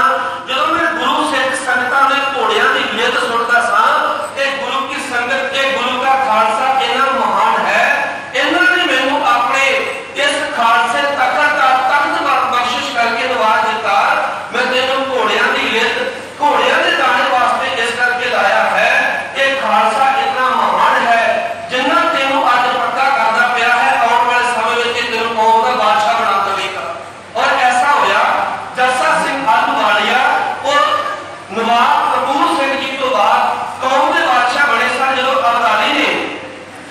ਜਦੋਂ ਮੈਂ ਗੁਰੂ ਸਿੱਖ ਸੰਗਤਾਂ ਦੇ ਘੋੜਿਆਂ ਦੀ ਲਿੱਤ ਸੁੱਟਦਾ ਸਾਂ, ਇਹ ਗੁਰੂ ਕੀ ਸੰਗਤ, ਇਹ ਗੁਰੂ ਦਾ ਖਾਲਸਾ ਇੰਨਾ ਮਹਾਨ ਹੈ, ਇਹਨਾਂ ਨੇ ਮੈਨੂੰ ਆਪਣੇ ਇਸ ਖਾਲਸੇ ਤਖਤ ਦਾ ਤਖਤ ਬਖਸ਼ਿਸ਼ ਕਰਕੇ ਨਵਾਜ ਦਿੱਤਾ। ਮੈਂ ਤੈਨੂੰ ਘੋੜਿਆਂ ਦੀ ਲਿੱਤ, ਘੋੜਿਆਂ ਦੇ ਦਾਣੇ ਵਾਸਤੇ ਇਸ ਕਰਕੇ ਲਾਇਆ ਹੈ। ਇਹ ਖਾਲਸਾ ਇਤਨਾ ਮਹਾਨ ਹੈ, ਜਿੰਨਾ ਤੈਨੂੰ ਅੱਜ ਪੱਕਾ ਕਰਦਾ ਪਿਆ ਹੈ, ਆਉਣ ਵਾਲੇ ਸਮੇਂ ਵਿੱਚ ਤੈਨੂੰ ਕੌਮ ਦਾ ਬਾਦਸ਼ਾਹ ਬਣਾ ਦੇਵੇਗਾ। ਔਰ ਐਸਾ ਹੋਇਆ, ਜੱਸਾ ਸਿੰਘ ਆਲੂਵਾਲੀਆ ਔਰ ਨਵਾਬ ਕਪੂਰ ਸਿੰਘ ਜੀ ਤੋਂ ਬਾਅਦ ਕੌਮ ਦੇ ਬਾਦਸ਼ਾਹ ਬਣੇ ਸਨ। ਜਦੋਂ ਅਬਦਾਲੀ ਨੇ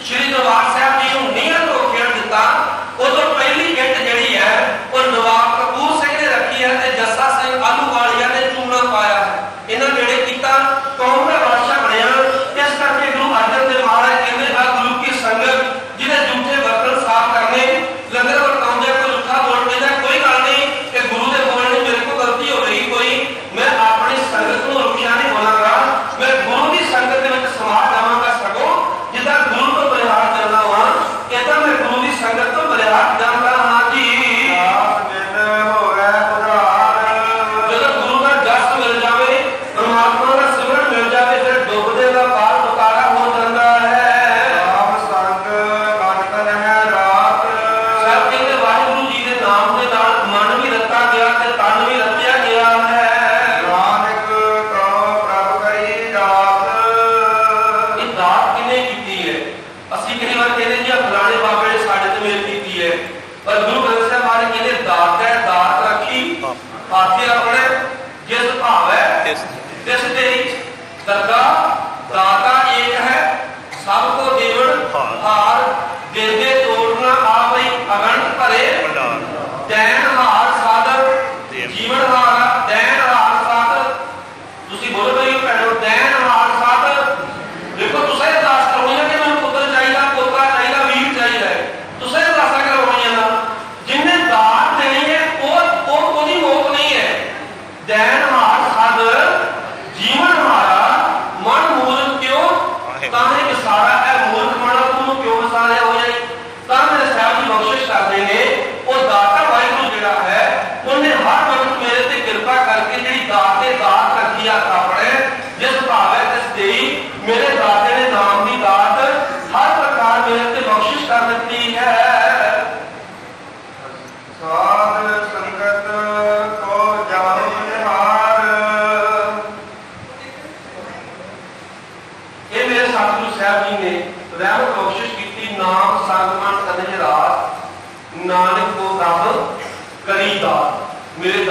ਸ਼੍ਰੀ ਦਰਬਾਰ ਸਾਹਿਬ ਜੀ ਨੂੰ ਨੀਹਾਂ ਤੋਂ ਖੇਡ ਦਿੱਤਾ, ਉਦੋਂ ਪਹਿਲੀ ਇੱਟ ਜਿਹੜੀ ਹੈ ਉਹ ਨਵਾਬ ਕਪੂਰ ਸਿੰਘ ਨੇ ਰੱਖੀ ਹੈ ਤੇ ਜੱਸਾ ਸਿੰਘ ਆਲੂਵਾਲੀਆ ਨੇ ਚੂਨਾ ਪਾਇਆ ਹੈ। ਇਹਨਾਂ ਨੇੜੇ ਕੀਤਾ, ਕੌਮ ਦਾ ਬਾਦਸ਼ਾਹ ਬਣਿਆ। ਇਸ ਕਰਕੇ ਗੁਰੂ ਅਰਜਨ ਦੇਵ ਮਹਾਰਾਜ ਕਹਿੰਦੇ, ਆ ਗੁਰੂ ਕੀ ਸੰਗਤ, ਜਿਹਨੇ ਝੂਠੇ ਬਰਤਨ ਸਾਫ਼ ਕਰਨੇ, ਲੰਗਰ ਵਰਤਾਉਂਦੇ ਕੋਈ ਝੂਠਾ ਬੋਲ ਪੈਂਦਾ, ਕੋਈ ਗੱਲ ਨਹੀਂ ਕਿ ਗੁਰੂ ਦੇ ਬੋਲਣੇ ਮੇਰੇ ਕੋਲ ਗਲਤੀ ਹੋ ਗਈ, ਕੋਈ ਮੈਂ ਆਪਣੀ ਸੰਗਤ ਨੂੰ ਰੁਕਿਆ ਨਹੀਂ ਬੋਲਾਂਗਾ, ਮੈਂ ਗੁਰੂ ਦੀ ਸੰਗਤ ਦੇ ਵਿੱਚ ਸਮਾ ਜਾਵਾਂਗਾ। ਸਗੋਂ ਜਿੱਦਾਂ ਗੁਰੂ ਤੋਂ ਬਲਿਹਾਰ ਜਾਂਦਾ ਵਾ, ਏਦਾਂ ਮੈਂ ਗੁਰੂ ਦੀ ਸੰਗਤ ਤੋਂ ਬਲਿਹਾਰ ਜਾਂਦਾ ਹਾਂ ਜੀ। ਜਦੋਂ ਗੁਰੂ ਦਾ ਜਸ ਮਿਲ ਜਾਵੇ, ਪਰਮਾਤਮਾ ਦਾ ਸਿਮਰਨ ਮਿਲ ਜਾਵੇ, ਫਿਰ ਡੁੱਬਦੇ ਦਾ ਪਾਰ ਉਤਾਰਾ ਹੋ ਜਾਂਦਾ ਹੈ। ਸਭ ਕਹਿੰਦੇ ਵਾਹਿਗੁਰੂ ਜੀ ਦੇ ਨਾਮ ਦੇ ਨਾਲ ਮਨ ਵੀ ਰੱਤਾ ਗਿਆ ਤੇ ਤਨ ਵੀ ਰੱਤਿਆ ਗਿਆ ਹੈ। ਇਹ ਦਾਤ ਕਿਹਨੇ ਕੀਤੀ ਹੈ? ਅਸੀਂ ਕਈ ਵਾਰ ਕਹਿੰਦੇ ਜੀ ਫਲਾਣੇ ਬਾਬੇ ਨੇ ਸਾਡੇ ਤੇ ਮਿਹਰ ਕੀਤੀ ਹੈ, ਪਰ ਗੁਰੂ ਗ੍ਰੰਥ ਸਾਹਿਬ ਮਹਾਰਾਜ ਕਹਿੰਦੇ ਦਾਤ ਹੈ, ਦਾਤ ਰੱਖੀ ਹਾਥੀ ਆਪਣੇ, ਜਿਸ ਭਾਵ ਹੈ ਤਿਸ ਤੇਰੀ ਦਰਗਾ। ਦਾਤਾ ਏਕ ਹੈ, ਸਭ ਕੋ ਦੇਵਨ ਹਾਰ, ਦੇਦੇ ਤੋੜਨਾ ਆਪਈ ਅਗੰਤ ਭਰੇ, ਦੈਨ ਹਾਰ ਸਾਧਕ ਜੀਵਨ ਹਾਰਾ, ਦੈਨ ਹਾਰ ਸਾਧਕ। ਤੁਸੀਂ ਬੋਲੋ ਬਈ ਭੈਣੋ, ਦੈਨ ਹਾਰ ਸਾਧਕ। ਦੇਖੋ ਤੁਸੀਂ ਅਰਦਾਸ ਕਰੋਗੇ ਨਾ ਕਿ ਮੈਨੂੰ ਪੁੱਤਰ ਚਾਹੀਦਾ, ਪੋਤਰਾ ਚਾਹੀਦਾ, ਵੀਰ ਚਾਹੀਦਾ ਹੈ, ਤੁਸੀਂ ਅਰਦਾਸਾਂ ਕਰਵਾਉਣੀਆਂ ਨਾ। ਜਿੰਨੇ ਦਾਤ ਦੇਣੀ ਹੈ ਉਹ ਉਹਦੀ ਮੌਤ ਨਹੀਂ ਹੈ। ਦੈਨ ਹਾਰ ਸਾਧਕ, ਜੀਵਨ ਹਾਰਾ, ਮਨ ਮੂਰਖ ਕਿਉਂ ਤਾਂ ਇਹ ਵਿਸਾਰਾ ਹੈ, ਮੂਰਖ ਮਨ ਨੂੰ ਕਿਉਂ ਵਿਸਾਰਿਆ ਹੋਇਆ ਹੈ? ਤਾਂ ਮੇਰੇ ਸਾਹਿਬ ਜੀ ਬਖਸ਼ਿਸ਼ ਕਰਦੇ ਨੇ, ਉਹ ਦਾਤਾ ਵਾਹਿਗੁਰੂ ਜਿਹੜਾ ਹੈ, ਉਹਨੇ ਹਰ ਵਕਤ ਮੇਰੇ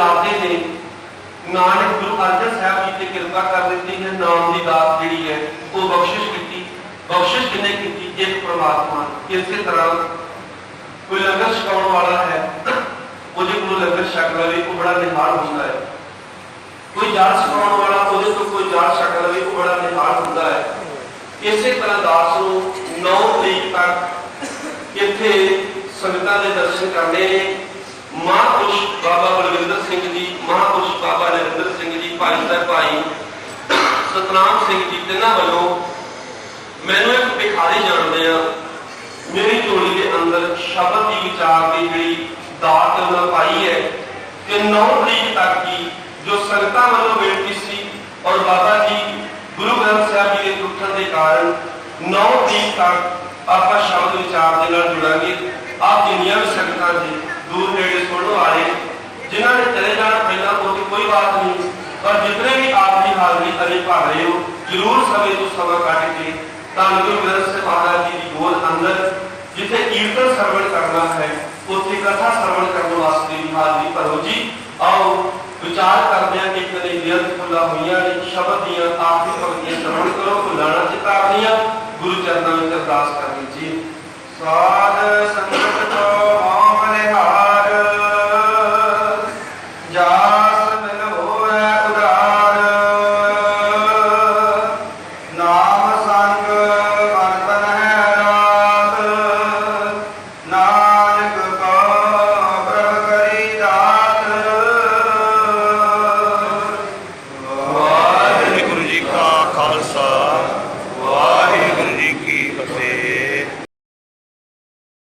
ਦਾਤੇ ਨੇ। ਨਾਨਕ ਗੁਰੂ ਅਰਜਨ ਸਾਹਿਬ ਜੀ ਤੇ ਕਿਰਪਾ ਕਰ ਦਿੱਤੀ ਹੈ, ਨਾਮ ਦੀ ਦਾਤ ਜਿਹੜੀ ਹੈ ਉਹ ਬਖਸ਼ਿਸ਼ ਕੀਤੀ। ਬਖਸ਼ਿਸ਼ ਕਿਹਨੇ ਕੀਤੀ? ਇੱਕ ਪ੍ਰਮਾਤਮਾ। ਇਸੇ ਤਰ੍ਹਾਂ ਕੋਈ ਲੰਗਰ ਛਕਾਉਣ ਵਾਲਾ ਹੈ, ਉਹਦੇ ਕੋਲ ਲੰਗਰ ਛਕ ਲਵੇ ਉਹ ਬੜਾ ਨਿਹਾਲ ਹੁੰਦਾ ਹੈ। ਕੋਈ ਜਾਲ ਛਕਾਉਣ ਵਾਲਾ, ਉਹਦੇ ਤੋਂ ਕੋਈ ਜਾਲ ਛਕ ਲਵੇ ਉਹ ਬੜਾ ਨਿਹਾਲ ਹੁੰਦਾ ਹੈ। ਇਸੇ ਤਰ੍ਹਾਂ ਦਾਸ ਨੂੰ 9 ਤਰੀਕ ਤੱਕ ਇੱਥੇ ਸੰਗਤਾਂ ਦੇ ਦਰਸ਼ਨ ਕਰਨੇ ਨੇ। ਮਹਾਂਪੁਰਸ਼ ਬਾਬਾ ਬਲਵਿੰਦਰ ਸਿੰਘ ਜੀ, ਮਹਾਂਪੁਰਸ਼ ਬਾਬਾ ਨਰਿੰਦਰ ਸਿੰਘ ਜੀ, ਭਾਈ ਸਾਹਿਬ ਭਾਈ ਸਤਨਾਮ ਸਿੰਘ ਜੀ, ਤਿੰਨਾਂ ਵੱਲੋਂ ਮੈਨੂੰ ਇੱਕ ਭਿਖਾਰੀ ਜਾਣਦੇ ਆ, ਮੇਰੀ ਝੋਲੀ ਦੇ ਅੰਦਰ ਸ਼ਬਦ ਦੀ ਵਿਚਾਰ ਦੀ ਜਿਹੜੀ ਦਾਤ ਉਹਨਾਂ ਪਾਈ ਹੈ ਕਿ 9 ਤਰੀਕ ਤੱਕ ਹੀ ਜੋ ਸੰਗਤਾਂ ਵੱਲੋਂ ਬੇਨਤੀ ਸੀ ਔਰ ਬਾਬਾ ਜੀ ਗੁਰੂ ਗ੍ਰੰਥ ਸਾਹਿਬ ਜੀ ਦੇ ਟੁੱਟਣ ਦੇ ਕਾਰਨ 9 ਤਰੀਕ ਤੱਕ ਆਪਾਂ ਸ਼ਬਦ ਵਿਚਾਰ ਦੇ ਨਾਲ ਜੁੜਾਂਗੇ। ਆਪ ਜਿੰਨੀਆਂ ਵੀ ਸੰਗਤਾਂ ਜੀ ਦੂਰ ਨੇੜੇ ਸੁਣਨ ਵਾਲੇ ਜਿਨ੍ਹਾਂ ਨੇ ਚਲੇ ਜਾਣਾ ਪਹਿਲਾਂ ਉਹਦੀ ਕੋਈ ਬਾਤ ਨਹੀਂ, ਪਰ ਜਿਤਨੇ ਵੀ ਆਪ ਦੀ ਹਾਜ਼ਰੀ ਅਜੇ ਭਰ ਰਹੇ ਹੋ, ਜ਼ਰੂਰ ਸਮੇਂ ਤੋਂ ਸਮਾਂ ਕੱਢ ਕੇ ਧੰਨ ਗੁਰੂ ਗ੍ਰੰਥ ਸਾਹਿਬ ਮਹਾਰਾਜ ਜੀ ਦੀ ਗੋਦ ਅੰਦਰ ਜਿੱਥੇ ਕੀਰਤਨ ਸਰਵਣ ਕਰਨਾ ਹੈ ਉੱਥੇ ਕਥਾ ਸਰਵਣ ਕਰਨ ਵਾਸਤੇ ਵੀ ਹਾਜ਼ਰੀ ਭਰੋ ਜੀ। ਆਓ ਵਿਚਾਰ ਕਰਦੇ ਹਾਂ ਕਿ ਕਦੇ ਬੇਅੰਤ ਫੁੱਲਾਂ ਹੋਈਆਂ ਨੇ, ਸ਼ਬਦ ਦੀਆਂ ਆਖਰੀ ਪੰਕਤੀਆਂ ਸਰਵਣ ਕਰੋ, ਭੁੱਲਾਣਾ ਚਿਤਾਵਨੀਆਂ ਗੁਰੂ ਚਰਨਾਂ ਵਿੱਚ ਅਰਦਾਸ ਕਰਨੀ ਜੀ। ਸਾਧ ਸੰਗਤ ਕੋ ਮੋਹ ਨਿਹਾਰ, ਜਾਸ ਮਿਲ ਹੋਵੇ ਉਦਾਰ, ਨਾਮ ਸੰਗ ਮਨ ਬਨ ਹੈ ਰਾਤ, ਨਾਨਕ ਕੋ ਪ੍ਰਭ ਕਰੀ ਦਾਤ। ਵਾਹਿਗੁਰੂ ਜੀ ਕਾ ਖਾਲਸਾ